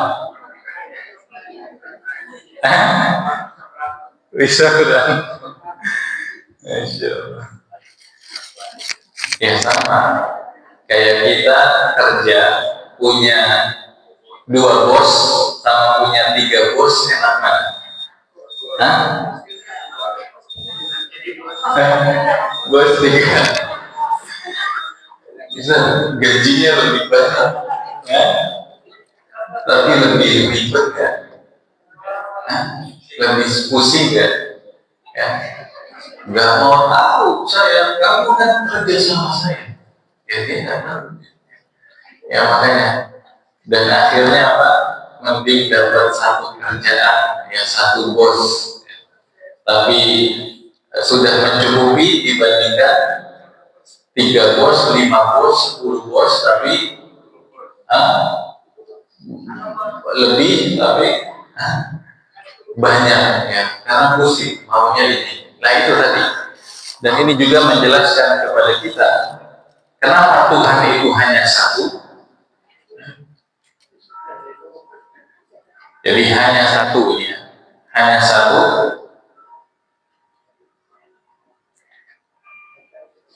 Bisa kurang? Ya sama. Kayak kita kerja punya 2 bos sama punya 3 bos, enak mana? Bos 3 bisa gajinya lebih banyak, ya? Tapi lebih ribet kan? Lebih pusing kan? Ya? Nggak mau tahu saya, kamu kan kerja sama saya. Ya tidak tahu. Ya makanya, dan akhirnya apa? Mending dapat satu kerjaan, ya, satu bos, tapi sudah mencukupi dibandingkan 3 bos, 5 bos, 10 bos, tapi lebih, tapi banyak, ya, karena pusing maunya ini. Nah itu tadi, dan ini juga menjelaskan kepada kita kenapa Tuhan itu hanya satu. Jadi hanya satu, ya, hanya satu,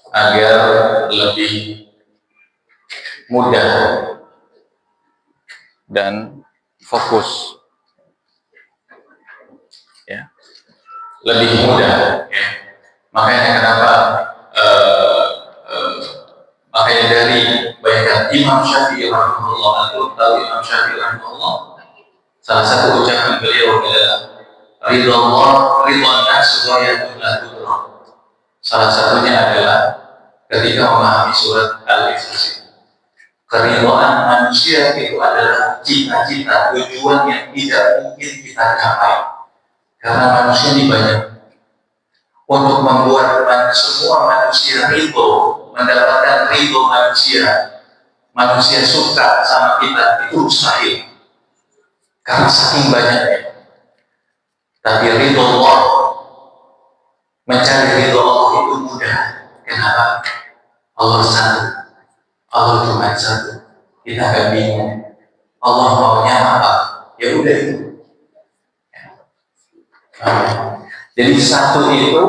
agar lebih mudah dan fokus, ya, lebih mudah, ya. Makanya kenapa makanya dari bacaan Imam Syafi'i rahimahullah, tahu Imam Syafi'i rahimahullah, salah satu ucapan beliau adalah ridwan nas wa yadullah. Salah satunya adalah ketika memahami surat Al-Ikhlas. Keridhaan manusia itu adalah cita-cita, tujuan yang tidak mungkin kita capai, karena manusia ini banyak. Untuk membuat semua manusia ridho, mendapatkan ridho manusia suka sama kita, itu mustahil, karena saking banyaknya. Tapi ridho Allah, mencari ridho Allah itu mudah. Kenapa? Allah satu, Allah cuma satu. Kita gak bingung Allah maunya apa, ya udah itu. Jadi satu itu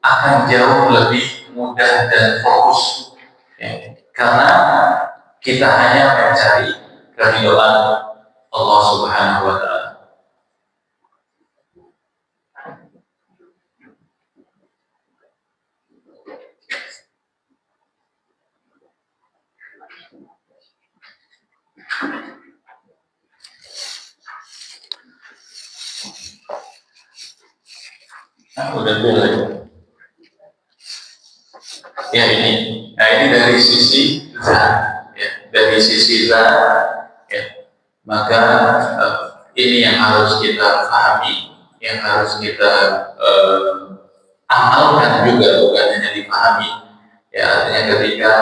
akan jauh lebih mudah dan fokus, ya, karena kita hanya mencari keridhaan Allah Subhanahu wa Ta'ala. Udah boleh. Ya ini, nah ini dari sisi zat, ya, dari sisi zat, ya, maka ini yang harus kita pahami, yang harus kita amalkan juga, bukan hanya dipahami. Ya, artinya ketika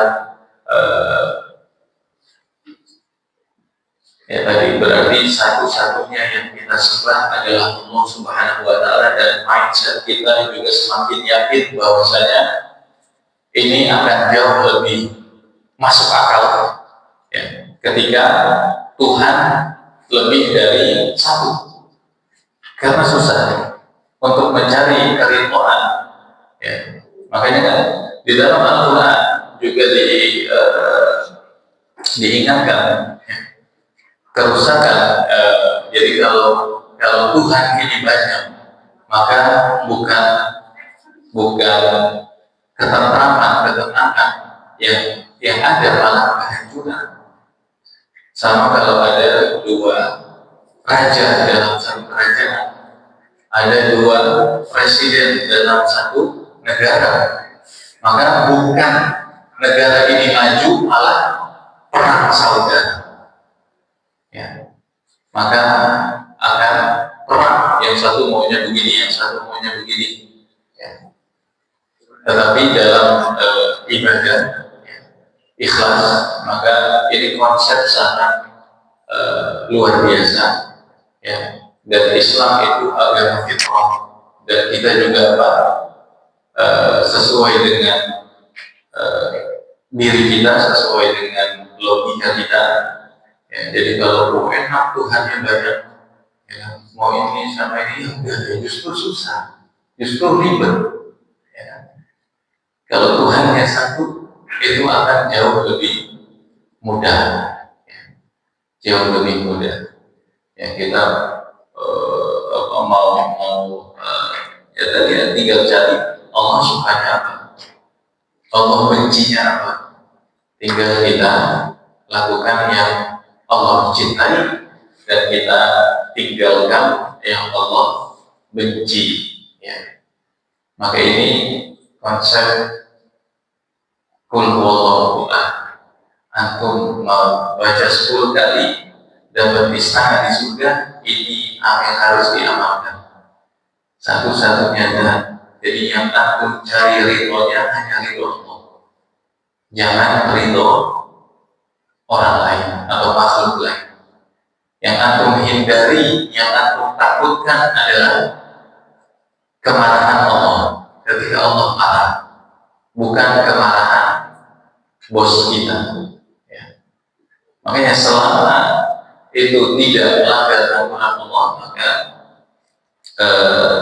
Ya tadi berarti satu-satunya yang kita sembah adalah Allah Subhanahu wa taala, dan mindset kita juga semakin yakin bahwasanya ini akan jauh lebih masuk akal ya, ketika Tuhan lebih dari satu. Karena susah untuk mencari keridhaan ya. Makanya kan di dalam Al-Quran juga diingatkan ya, kerusakan. Jadi kalau Tuhan ini banyak, maka bukan ketentraman yang ada malah kehancuran. Sama kalau ada dua raja dalam satu kerajaan, ada dua presiden dalam satu negara, maka bukan negara ini maju, malah perang saudara ya. Maka akan perang, yang satu maunya begini, yang satu maunya begini ya. Tetapi dalam ibadah ya, ikhlas, maka ini konsep sangat luar biasa ya. Dan Islam itu agama fitrah, dan kita juga sesuai dengan diri kita, sesuai dengan logika kita ya. Jadi kalau enak Tuhan yang banyak ya, mau ini sama ini enggak, justru susah, justru ribet ya. Kalau Tuhan yang satu itu akan jauh lebih mudah ya. Jauh lebih mudah ya. Kita mau ya tadi ya, tinggal cari Allah sukanya apa, Allah bencinya apa, tinggal kita lakukan yang Allah cintai, dan kita tinggalkan yang Allah benci ya. Maka ini konsep Qul huwallahu ahad. Antum membaca 10 kali dapat istana di surga, ini yang harus diamalkan. Satu-satunya jalan. Jadi yang antum cari ridhonya hanya ridho Allah. Jangan ridho orang lain atau makhluk lain. Yang antum hindari, yang antum takutkan adalah kemarahan Allah ketika Allah marah, bukan kemarahan bos kita ya. Makanya selama itu tidak melanggar aturan Allah, maka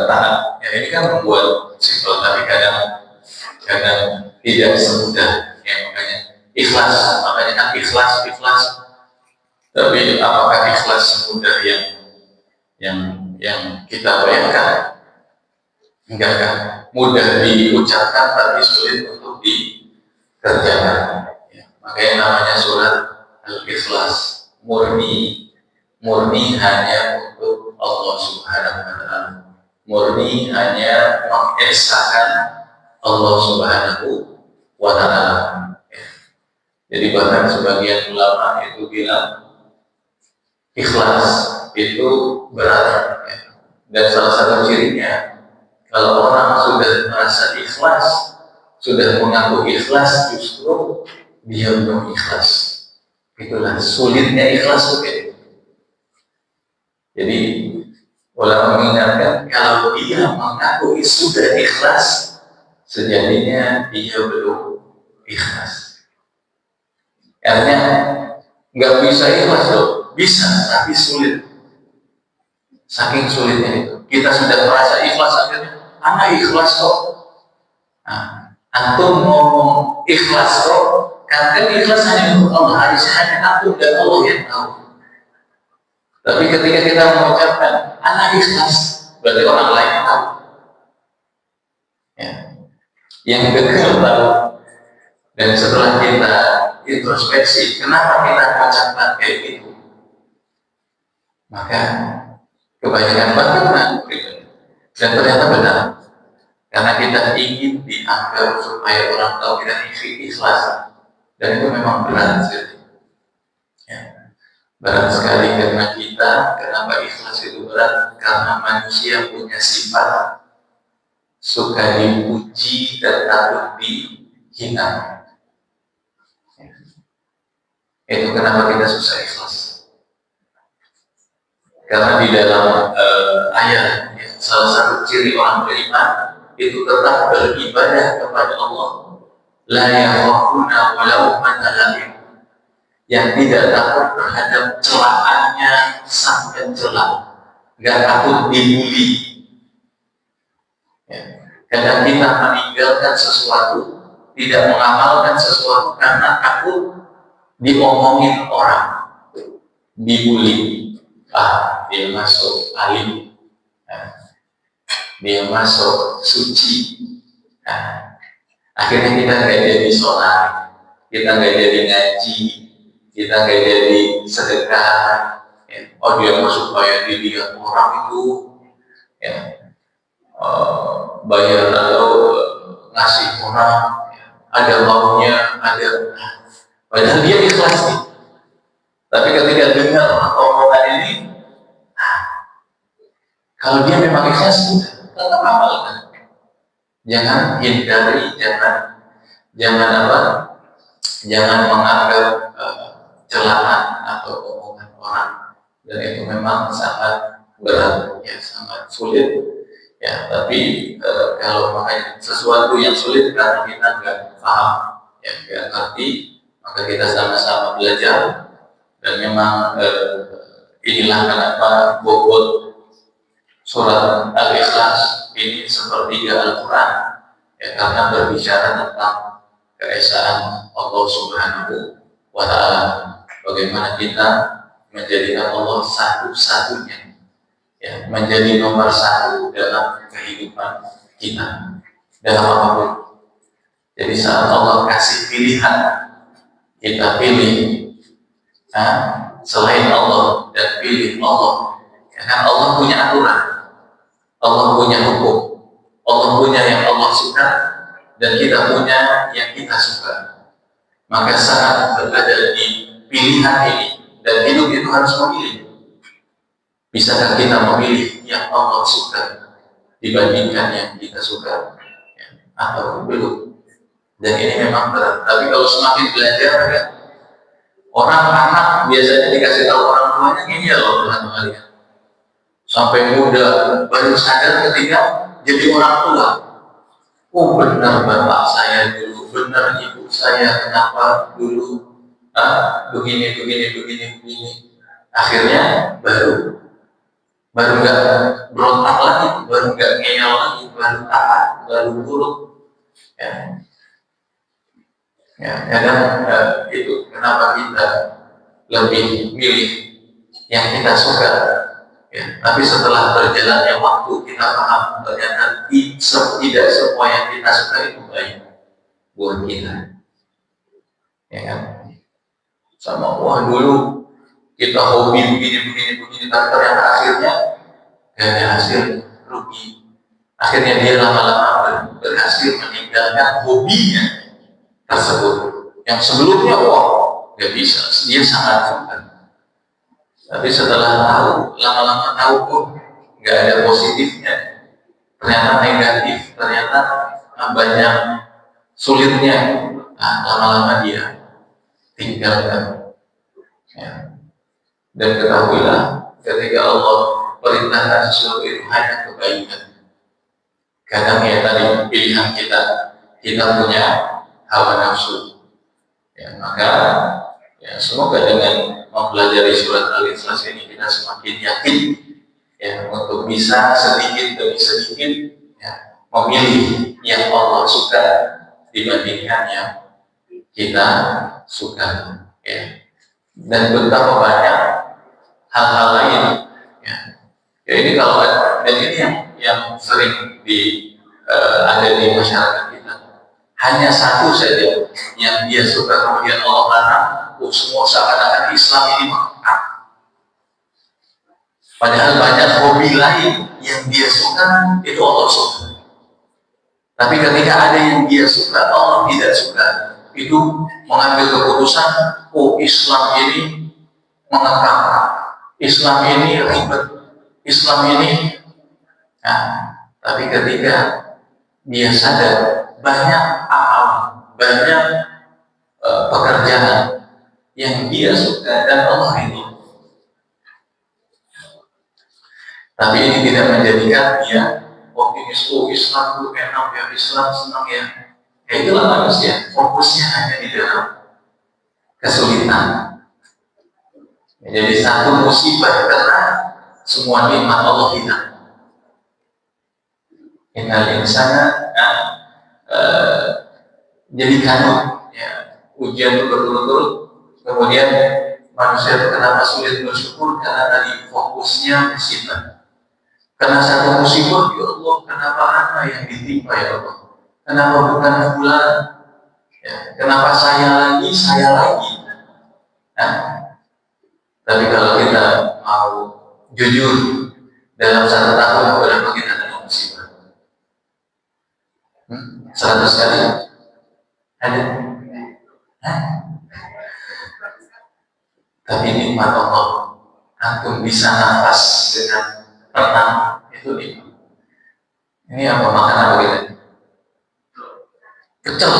taat ya. Ini kan membuat simpel, tapi kadang tidak semudah ya. Makanya ikhlas, makanya kan ikhlas. Tapi apakah ikhlas semudah yang kita bayangkan? Enggak kan? Mudah diucapkan tapi sulit untuk dikerjakan ya. Makanya namanya surat Al-Ikhlas, murni hanya untuk Allah Subhanahu wa taala, murni hanya mengesahkan Allah Subhanahu wa taala ya. Jadi bahkan sebagian ulama itu bilang ikhlas itu berat ya. Dan salah satu cirinya, kalau orang sudah merasa ikhlas, sudah mengaku ikhlas, justru dia belum ikhlas. Itulah sulitnya ikhlas itu. Jadi ulama mengingatkan, kalau dia mengaku sudah ikhlas, sejatinya dia belum ikhlas. Artinya nggak bisa ikhlas loh. Bisa, tapi sulit. Saking sulitnya itu. Kita sudah merasa ikhlas, akhirnya anak ikhlas kok. Nah, antum ngomong ikhlas kok, kan ikhlas hanya untuk Allah, hanya antum dan Allah yang tahu. Tapi ketika kita mengucapkan anak ikhlas, berarti orang lain tahu ya. Yang dekat tahu. Dan setelah kita introspeksi, kenapa kita mengucapkan kayak gitu, maka kebanyakan bagaimana dan ternyata benar, karena kita ingin dianggap supaya orang tahu kita ikhlas, dan itu memang berat sekali ya. Berat sekali karena kenapa ikhlas itu berat? Karena manusia punya sifat suka dipuji dan takut dihina ya. Itu kenapa kita susah ikhlas. Karena di dalam ayat ya, salah satu ciri orang beriman itu tetap beribadah kepada Allah. La yakhafuna walaumata laim, yang tidak takut terhadap celahannya sang pencela, nggak takut dibully. Ya. Kadang kita meninggalkan sesuatu, tidak mengamalkan sesuatu karena takut diomongin orang, dibully. Dia masuk alim, dia masuk suci. Akhirnya kita nggak jadi sholat, kita nggak jadi ngaji, kita nggak jadi sedekah. Dia masuk supaya dilihat orang itu, bayar atau ngasih orang, ada maunya, ada. Padahal dia ikhlas nih. Tapi ketika dengar omongan ini, kalau dia memang ikhlas, tetap amalkan. Jangan hindari, jangan menganggap celaan atau omongan orang, dan itu memang sangat berat, ya sangat sulit. Ya, tapi kalau makanya sesuatu yang sulit karena kita nggak paham, ya nggak ngerti, maka kita sama-sama belajar. Dan memang inilah kenapa bobot surat Al-Ikhlas ini sepertiga Al-Quran, ya, karena berbicara tentang keesaan Allah Subhanahu wa Ta'ala. Bagaimana kita menjadikan Allah satu-satunya, ya, menjadi nomor satu dalam kehidupan kita, dalam apapun. Jadi saat Allah kasih pilihan, kita pilih selain Allah dan pilih Allah. Karena Allah punya aturan, Allah punya hukum, Allah punya yang Allah suka, dan kita punya yang kita suka. Maka saat berada di pilihan ini, dan hidup itu harus memilih. Bisakah kita memilih yang Allah suka dibandingkan yang kita suka, ya, atau belum? Dan ini memang berat. Tapi kalau semakin belajar, kan, orang anak biasanya dikasih tahu orang tuanya, ini ya loh Tuhan kalian. Sampai muda baru sadar ketika jadi orang tua. Oh benar bapak saya dulu, benar ibu saya kenapa dulu begini. Akhirnya baru nggak berontak lagi, baru nggak ngeyel lagi, baru taat, baru nurut. Dan itu kenapa kita lebih milih yang kita suka, ya. Tapi setelah berjalannya waktu kita paham ternyata tidak semua yang kita suka itu baik buat kita, ya kan? Sama dulu kita hobi begini, tapi ternyata akhirnya gak ada hasil, rugi. Akhirnya dia lama-lama berhasil meninggalkan hobinya tersebut, yang sebelumnya gak bisa, dia sangat suka. Tapi setelah tahu, lama-lama tahu gak ada positifnya, ternyata negatif, ternyata banyak sulitnya. Lama-lama dia tinggalkan, ya. Dan ketahuilah, ketika Allah perintahkan sesuatu itu hanya kebaikan. Kadang ya tadi pilihan kita punya hawa nafsu, ya, maka ya semoga dengan mempelajari surat Al-Ikhlas ini kita semakin yakin, ya, untuk bisa sedikit demi sedikit, ya, memilih yang Allah suka dibandingkan yang kita suka, ya. Dan betapa banyak hal-hal lain, ya. Ini kalau dan ini yang sering ada di masyarakat kita. Hanya satu saja yang dia suka kemudian Allah larang, semua seakan-akan Islam ini mengangkat. Padahal banyak hobi lain yang dia suka, itu Allah suka. Tapi ketika ada yang dia suka, Allah tidak suka, itu mengambil keputusan, Islam ini mengangkat, Islam ini ribet, Islam ini. Tapi ketika dia sadar banyak amal, banyak pekerjaan yang dia suka dan Allah ini, Tapi ini tidak menjadikan dia optimis, oh Islam itu enak ya, Islam senang ya. Ya itulah manusia, fokusnya hanya di dalam kesulitan. Jadi satu musibah karena semua nikmat Allah hilang. Innal insana jadi kanut, ya, ujian itu berturut-turut, kemudian manusia itu kenapa sulit bersyukur karena tadi fokusnya musibah. Karena satu musibah, ya Allah, kenapa anak yang ditimpa ya Allah? Kenapa bukan fulan? Ya, kenapa saya lagi? Nah, tapi kalau kita mau jujur, dalam 1 tahun berapa kita kena musibah? 100 kali? Ada? Tapi nikmat Allah, antum bisa nafas dengan tenang, itu nikmat. Ini apa makan apa kita? Pecel,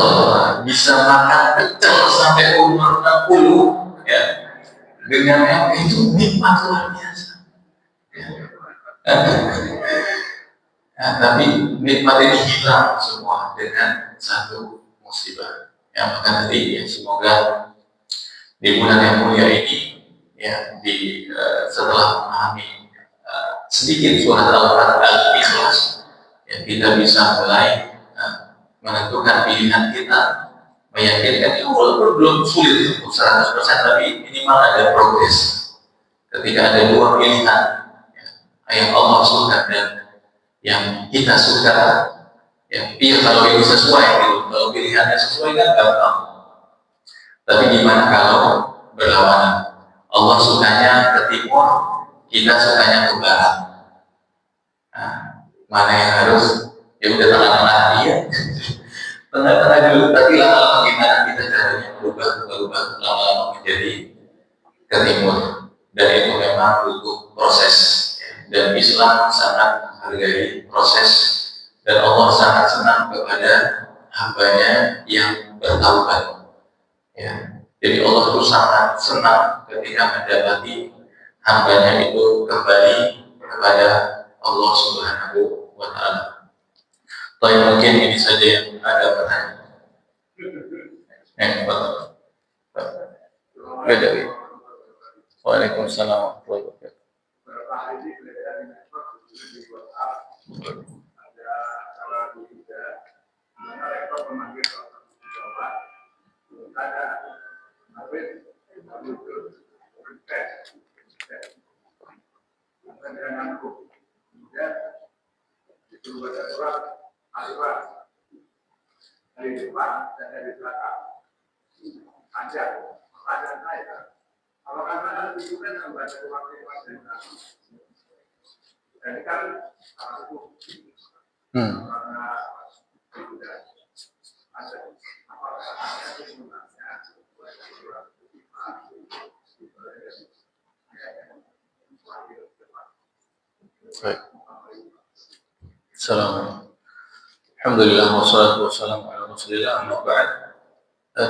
bisa makan pecel sampai umur 60, ya, dengan yang itu nikmat luar biasa. Nah, tapi nikmat ini hilang semua dengan satu musibah. Yang maka nanti ya semoga di bulan yang mulia ini, ya, setelah memahami sedikit surat Al-Ikhlas, ya, kita bisa mulai menentukan pilihan kita, meyakinkan itu walaupun belum sulit untuk 100%, tapi minimal ada progres. Ketika ada dua pilihan, ya, yang Allah suka dan yang kita suka, ya, kalau ini sesuai gitu. Kalau pilihannya sesuai kan gampang. Tapi gimana kalau berlawanan? Allah sukanya ke timur, kita sukanya ke barat. Nah, mana yang harus? Ya udah tengah-tengah dia. Tengah-tengah dulu, tapi lama-lama gimana kita caranya berubah lama-lama menjadi ke timur. Dan itu memang butuh proses, ya. Dan Islam sangat menghargai proses, dan Allah sangat senang kepada hambanya yang bertaubat, ya. Jadi Allah itu sangat senang ketika mendapati hambanya itu kembali kepada Allah Subhanahu wa Ta'ala. Tapi mungkin ini saja yang ada pertanyaan. Waalaikumsalam warahmatullahi wabarakatuh.
Dari depan dan dari belakang ada saya. Kalau karena itu kan membaca waktu-waktu dan jadi kan itu karena sudah ada apakah ada sebenarnya
baik. Assalamualaikum. Alhamdulillah wassalatu wassalamu ala Rasulillah, amma ba'd.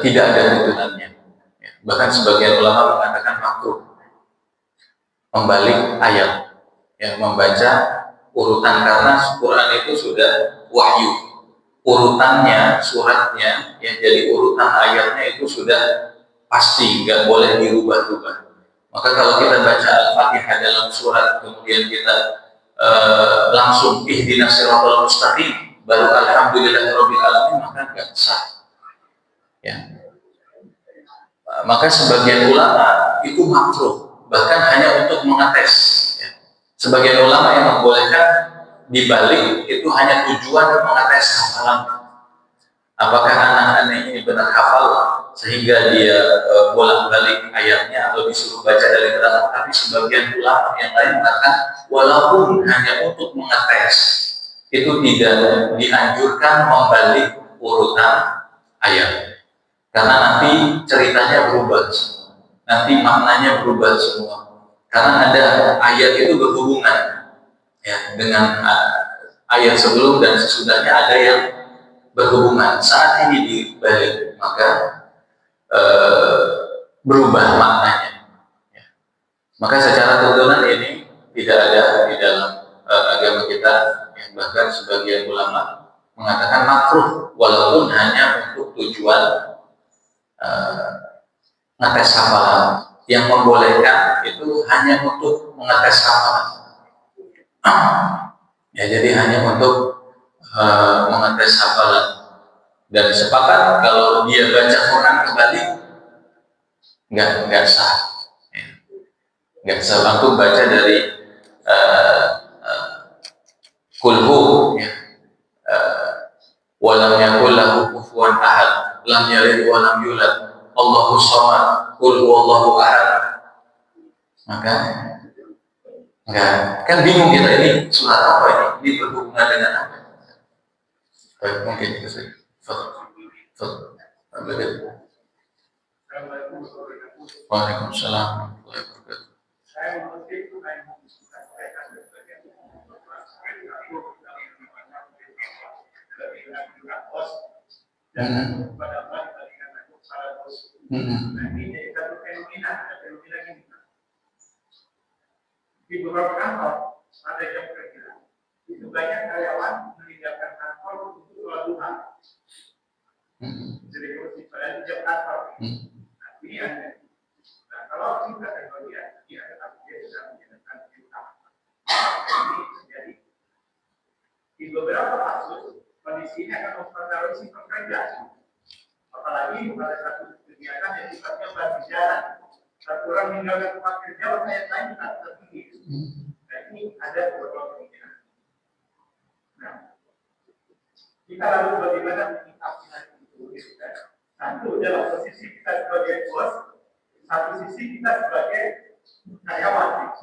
Tidak ada tuntunannya. Ya, bahkan sebagian ulama mengatakan makruh membalik ayat, ya, membaca urutan, karena Quran itu sudah wahyu. Urutannya, suratnya, ya, jadi urutan ayatnya itu sudah pasti, nggak boleh dirubah-rubah. Maka kalau kita baca Al-Fatihah dalam surat, kemudian kita langsung ihdinas siratal mustaqim, baru alhamdulillahirabbil alamin, maka nggak sah. Ya. Maka sebagian ulama itu makruh, bahkan hanya untuk mengetes. Ya. Sebagian ulama yang membolehkan dibalik itu hanya tujuan mengetes hafalan. Apakah anak-anak ini benar hafal sehingga dia bolak-balik ayatnya atau disuruh baca dari belakang. Tapi sebagian ulama yang lain mengatakan walaupun hanya untuk mengetes, itu tidak dianjurkan membalik urutan ayat, karena nanti ceritanya berubah semua, nanti maknanya berubah semua, karena ada ayat itu berhubungan, ya, dengan ayat sebelum dan sesudahnya ada yang berhubungan. Saat ini dibalik, maka berubah maknanya, ya. Maka secara tuntunan ini tidak ada di dalam agama kita. Yang bahkan sebagian ulama mengatakan makruh walaupun hanya untuk tujuan ngetes hafalan. Yang membolehkan itu hanya untuk mengetes hafalan. Ya, jadi hanya untuk mengetes hafalan. Dan sepakat kalau dia baca Quran kembali nggak sah. Nggak sah untuk baca dari kulhu, ya. Walam yakul lahu kufuwan ahad, lam yalid wa lam yulad, Allahu samad, qul huwallahu ahad. Maka enggak, kan bingung kita ini surat apa ini? Ini berhubungan dengan apa? Baik, mungkin itu saja. Waalaikumsalam warahmatullahi wabarakatuh.
Saya mengerti itu yang disampaikan sebagai dan pada Allah dibandingkan dengan salah bos. Nah ini jadi satu fenomena ini. Di beberapa kantor ada jam kerja. Itu banyak karyawan meninggalkan kantor untuk sholat duha. Jadi kalau jam kantor, nah ini ada. Nah kalau kita kategori dia tetap dia sedang menjalankan utama. Ini terjadi di beberapa kasus. Kondisi ini akan mempengaruhi sistem kerja. Apalagi pada satu kegiatan yang sifatnya berjalan. Satu orang meninggalkan tempat kerja, orang yang lain tak tertinggi. Dan ini ada beberapa kemungkinan. Nah, kita lalu bagaimana menyikapi hal itu? Satu dalam posisi kita sebagai bos, satu sisi kita sebagai karyawan.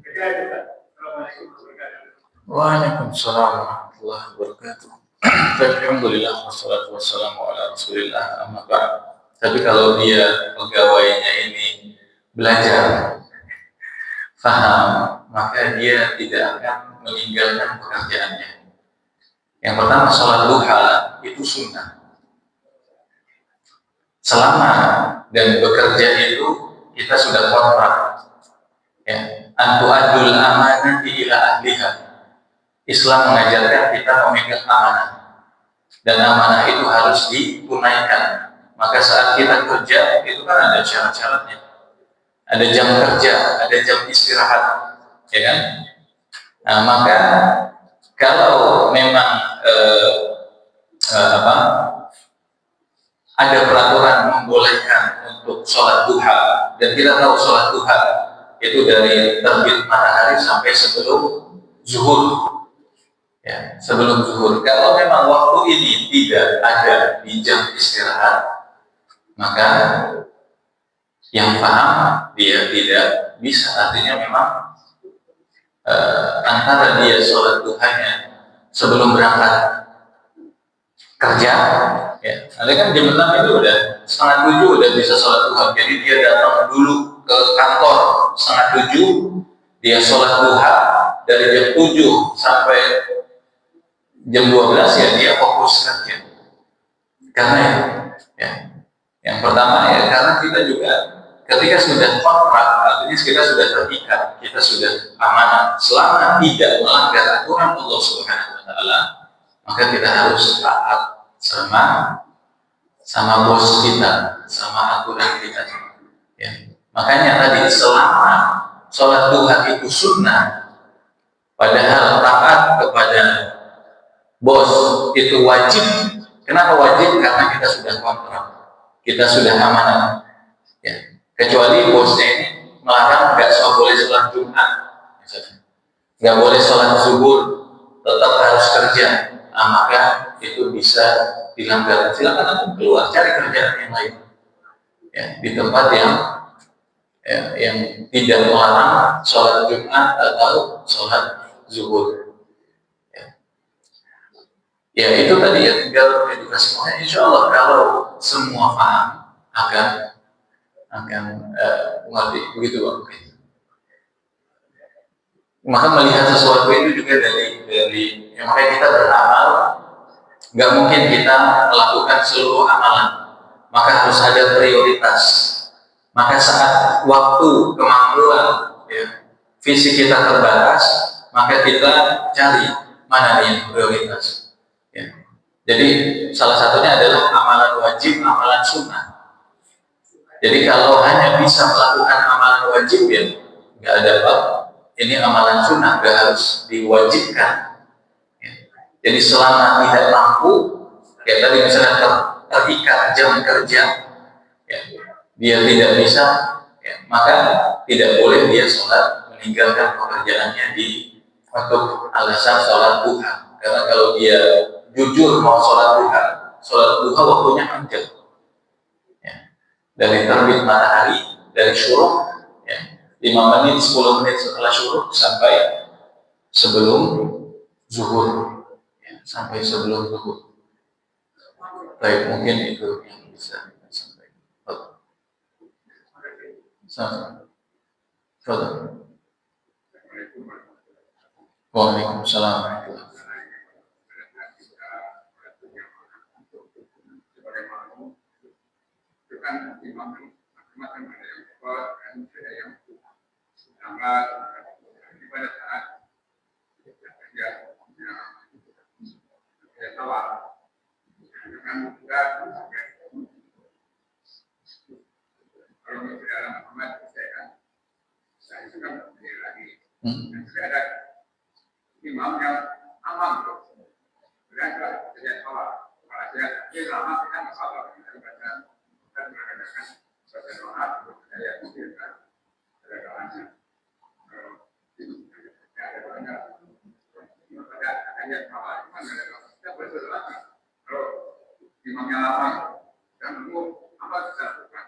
Jadi ada. Assalamualaikum warahmatullahi wabarakatuh.
Waalaikumsalam warahmatullahi wabarakatuh. Alhamdulillah wassalatu wassalamu ala Rasulillah amma ba'd. Tapi kalau dia pegawainya ini belajar, faham, maka dia tidak akan meninggalkan pekerjaannya. Yang pertama, sholat duha itu sunnah. Selama dan bekerja itu kita sudah kontrak, ya, antu'adul amanati ila ahliha. Islam mengajarkan kita memegang amanah, dan amanah itu harus ditunaikan. Maka saat kita kerja itu kan ada syarat-syaratnya, ada jam kerja, ada jam istirahat, ya kan? Nah, maka kalau memang ada peraturan membolehkan untuk sholat duha, dan kita tahu sholat duha itu dari terbit matahari sampai sebelum zuhur. Ya, sebelum zuhur. Kalau memang waktu ini tidak ada di jam istirahat, maka yang paham dia tidak bisa. Artinya memang antara dia sholat duhanya sebelum berangkat kerja, ya, ada kan jam 6 itu udah 6:30 udah bisa sholat duha. Jadi dia datang dulu ke kantor 6:30, dia sholat duha dari jam 7 sampai jam 12, ya dia fokus kerja. Karena ya, yang pertama ya karena kita juga ketika sudah kontrak, artinya kita sudah terikat, kita sudah amanah. Selama tidak melanggar aturan Allah Subhanahu wa taala, maka kita harus taat sama bos kita, sama aturan kita. Ya. Makanya tadi selama sholat duha itu sunnah, padahal taat kepada bos itu wajib. Kenapa wajib? Karena kita sudah kontrak, kita sudah amanah. Ya. Kecuali bosnya ini melarang nggak boleh sholat Jumat, nggak boleh sholat zuhur, tetap harus kerja. Nah, maka itu bisa dilanggar. Silakan aku keluar cari kerjaan yang lain, ya, di tempat yang tidak melarang sholat Jumat atau sholat zuhur. Ya itu tadi ya, tinggal edukasi. Insya Allah kalau semua paham akan mengerti, begitu Pak. Maka melihat sesuatu itu juga dari yang makanya kita beramal, nggak mungkin kita melakukan seluruh amalan, maka harus ada prioritas. Maka saat waktu kemampuan, ya, visi kita terbatas, maka kita cari mana nih yang prioritas. Ya. Jadi salah satunya adalah amalan wajib, amalan sunnah. Jadi kalau hanya bisa melakukan amalan wajib ya nggak ada apa. Ini amalan sunnah nggak harus diwajibkan. Ya. Jadi selama tidak mampu, kayak tadi misalnya terikat jam kerja, ya, dia tidak bisa, ya, maka tidak boleh dia sholat meninggalkan pekerjaannya untuk alasan sholat duha. Karena kalau dia jujur mau sholat duha waktunya panjang. Ya. Dari terbit matahari, dari syuruk, ya, 5 menit, 10 menit setelah syuruk sampai sebelum zuhur. Ya, sampai sebelum zuhur. Baik, mungkin itu yang bisa kita sampaikan. Sama-sama. Waalaikumsalam warahmatullahi wabarakatuh.
Imam yang aman berangkat sejak awal. Kalau saya lama kita masalah kita baca dan mengadakan baca doa saya mungkin ada doanya. Ada banyak pada adanya awal kita berdoa kalau imamnya lama dan dulu apa kita lakukan?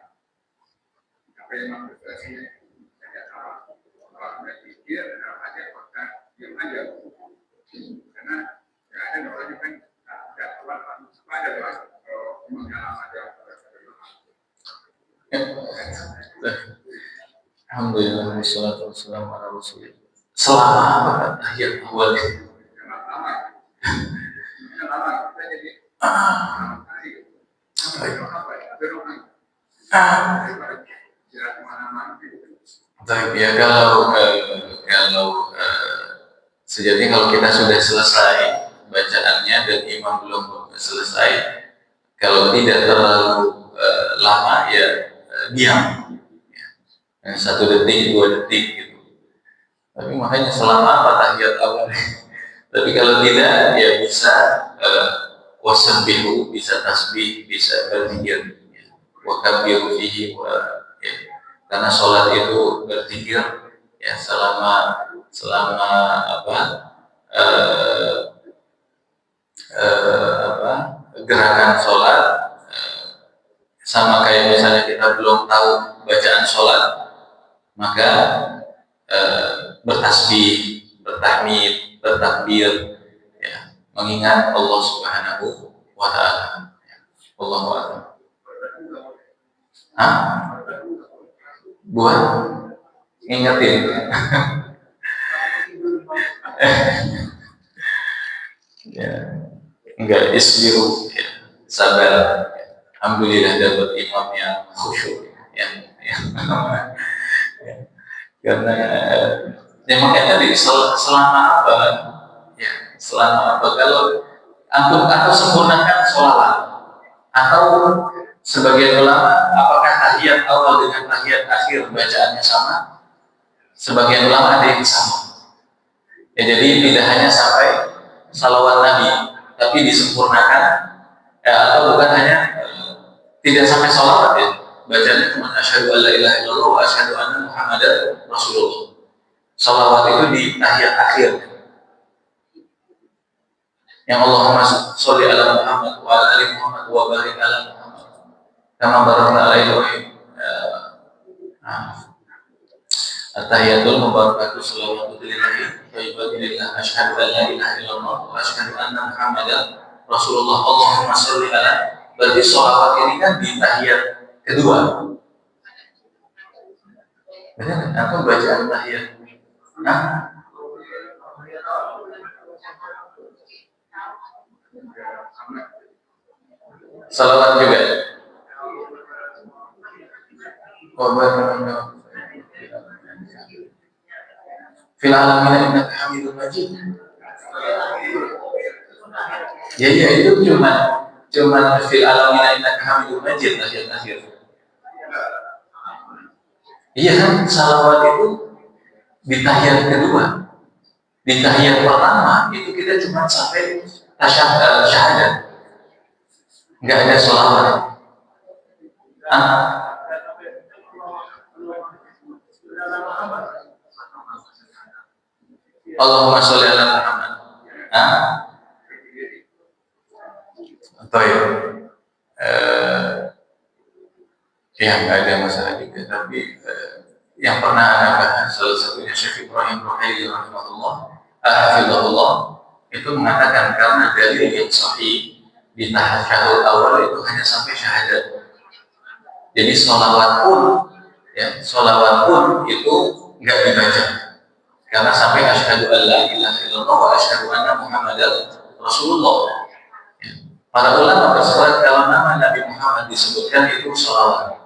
Apa yang berarti sejak awal. Kalau berpikir ada kota yang ada karena ada orang yang kan tidak kuat pada
Alhamdulillah wassalatu wassalamu ala rasulillah. Selama apa tahiyat awal? Tapi ya kalau sejatinya kalau kita sudah selesai bacaannya dan imam belum selesai, kalau tidak terlalu lama ya diam, ya. 1 detik, 2 detik gitu. Tapi makanya selama apa tahiyat awal? Tapi kalau tidak ya bisa wasabbihu, bisa tasbih, bisa berzikir, ya. Wa kabbiru fihi ya. Karena sholat itu berzikir ya selama gerakan sholat, sama kayak misalnya kita belum tahu bacaan sholat, maka bertasbih, bertahmid, bertakbir, ya, mengingat Allah Subhanahu wa Ta'ala. Allahu a'lam. Buat ngingetin. Ya, enggak isbiru, ya, sabar. Alhamdulillah dapat imam yang khusyuk, ya. Karena ya makanya tadi selama apa, ya, selama apa kalau atau sempurnakan sholawat, atau sebagian ulama apakah tahiyat awal dengan tahiyat akhir bacaannya sama? Sebagian ulama ada yang sama. Ya, jadi tidak hanya sampai salawat Nabi, tapi disempurnakan, ya, atau bukan hanya tidak sampai salawat, ya, bacanya cuma asyhadu alla ilaha illallah wa asyhadu anna muhammadar rasulullah. Salawat itu di tahiyat akhir. Yang Allahumma sholli ala Muhammad wa ala ali Muhammad wa barik ala Muhammad kama barakta ala Ibrahim. At-tahiyatul mubarakatuh shalawatu lillahi wa ibadillah asyhadu an la ilaha illallah wa asyhadu anna Muhammadan rasulullah. Allahumma sholli ala, berarti sholawat ini kan di tahiyat kedua. Benar kan? Atau bacaan tahiyat? Salawat juga. Oh, benar. Fil alamin innaka Hamidum Majid. Ya itu cuma fil alamin innaka Hamidum Majid akhir. Iya kan, salawat itu di tahiyat kedua. Di tahiyat pertama itu kita cuma sampai syahadat. Enggak ada salawat. Allahumma sholli ala Muhammad. Baik. Ya nggak ada masalah juga, tapi yang pernah Anda bahas salah satunya Syekh Ibrahim Ruhaili rahimahullah itu mengatakan karena dalil yang sahih di tasyahud awal itu hanya sampai syahadat. Jadi sholawat pun itu nggak dibaca karena sampai asyhadu an la ilaha illallah wa asyhadu anna Muhammadar Rasulullah. Para ulama bersepakat kalau nama Nabi Muhammad disebutkan itu sholawat.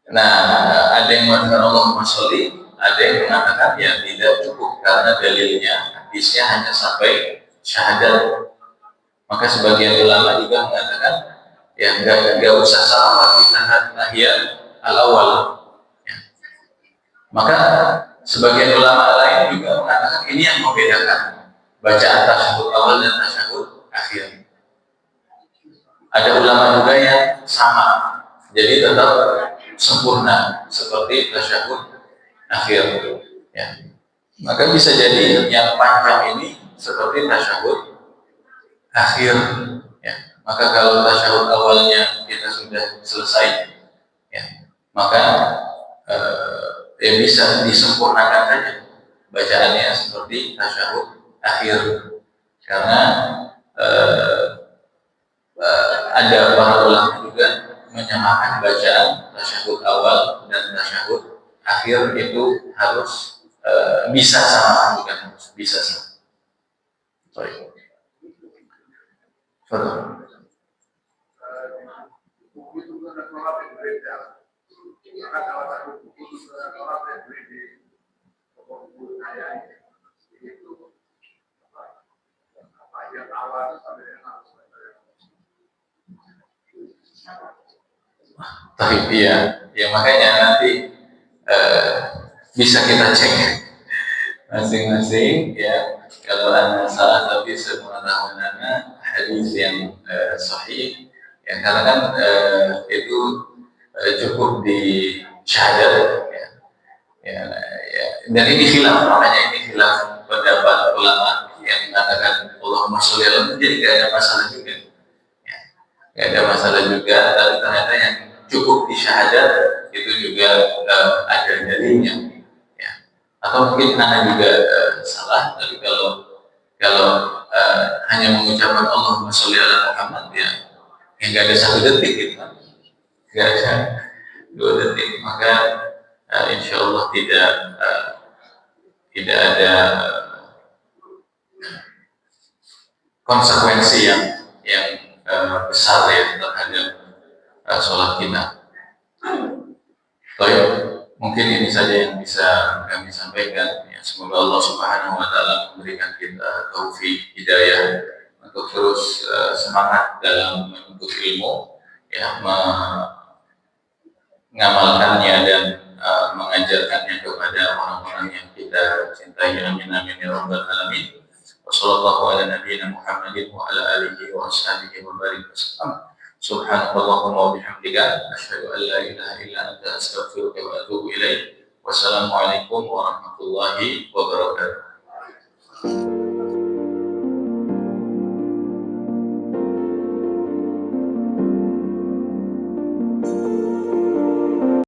Nah, ada yang mengatakan Allahumma sholli, ada yang mengatakan ya tidak cukup karena dalilnya hadisnya hanya sampai syahadat. Maka sebagian ulama juga mengatakan ya enggak usah salawat di tahiyat al-awwal. Ya. Maka sebagian ulama lain juga mengatakan ini yang membedakan bacaan tasyahud awal dan tasyahud akhir. Ada ulama juga yang sama, jadi tetap sempurna seperti tasyahud akhir. Ya. Maka bisa jadi yang panjang ini seperti tasyahud akhir. Ya. Maka kalau tasyahud awalnya kita sudah selesai, ya, maka ya bisa disempurnakan saja bacaannya seperti tasyahud akhir. Karena ada para ulama juga menyamakan bacaan tasyahud awal dan tasyahud akhir itu harus bisa sama, bukan harus bisa sama. Baik. Tapi ya makanya nanti bisa kita cek masing-masing ya. Kalau Anda salah tapi sepengetahuan Anda hadis yang sahih ya, karena kan itu cukup di syahadat ya, dan ini khilaf, makanya ini khilaf pendapat ulama yang mengatakan Allahumma sholli ala, jadi tidak ada masalah juga ya, tidak ada masalah juga, tapi ternyata yang cukup di syahadat itu juga ada dalilnya ya. Atau mungkin Anda juga salah, tapi kalau hanya mengucapkan Allahumma sholli ala Muhammad ya nggak ada 1 detik gitu kan, nggak ada 2 detik, maka insya Allah tidak ada konsekuensi yang besar ya terhadap sholat kita. Baik, mungkin ini saja yang bisa kami sampaikan. Ya, semoga Allah Subhanahu Wa Taala memberikan kita taufik hidayah untuk terus semangat dalam menuntut ilmu, ya, mengamalkannya dan mengajarkannya kepada orang-orang yang kita cintai. Amin amin ya rabbal alamin. Wassallallahu ala nabiyyina Muhammadin wa ala alihi wa ashabihi wa barik wasallam. Subhanallahumma wa bihamdika asyhadu an la ilaha illa anta astaghfiruka wa atubu ilaik. Wassalamualaikum warahmatullahi wabarakatuh.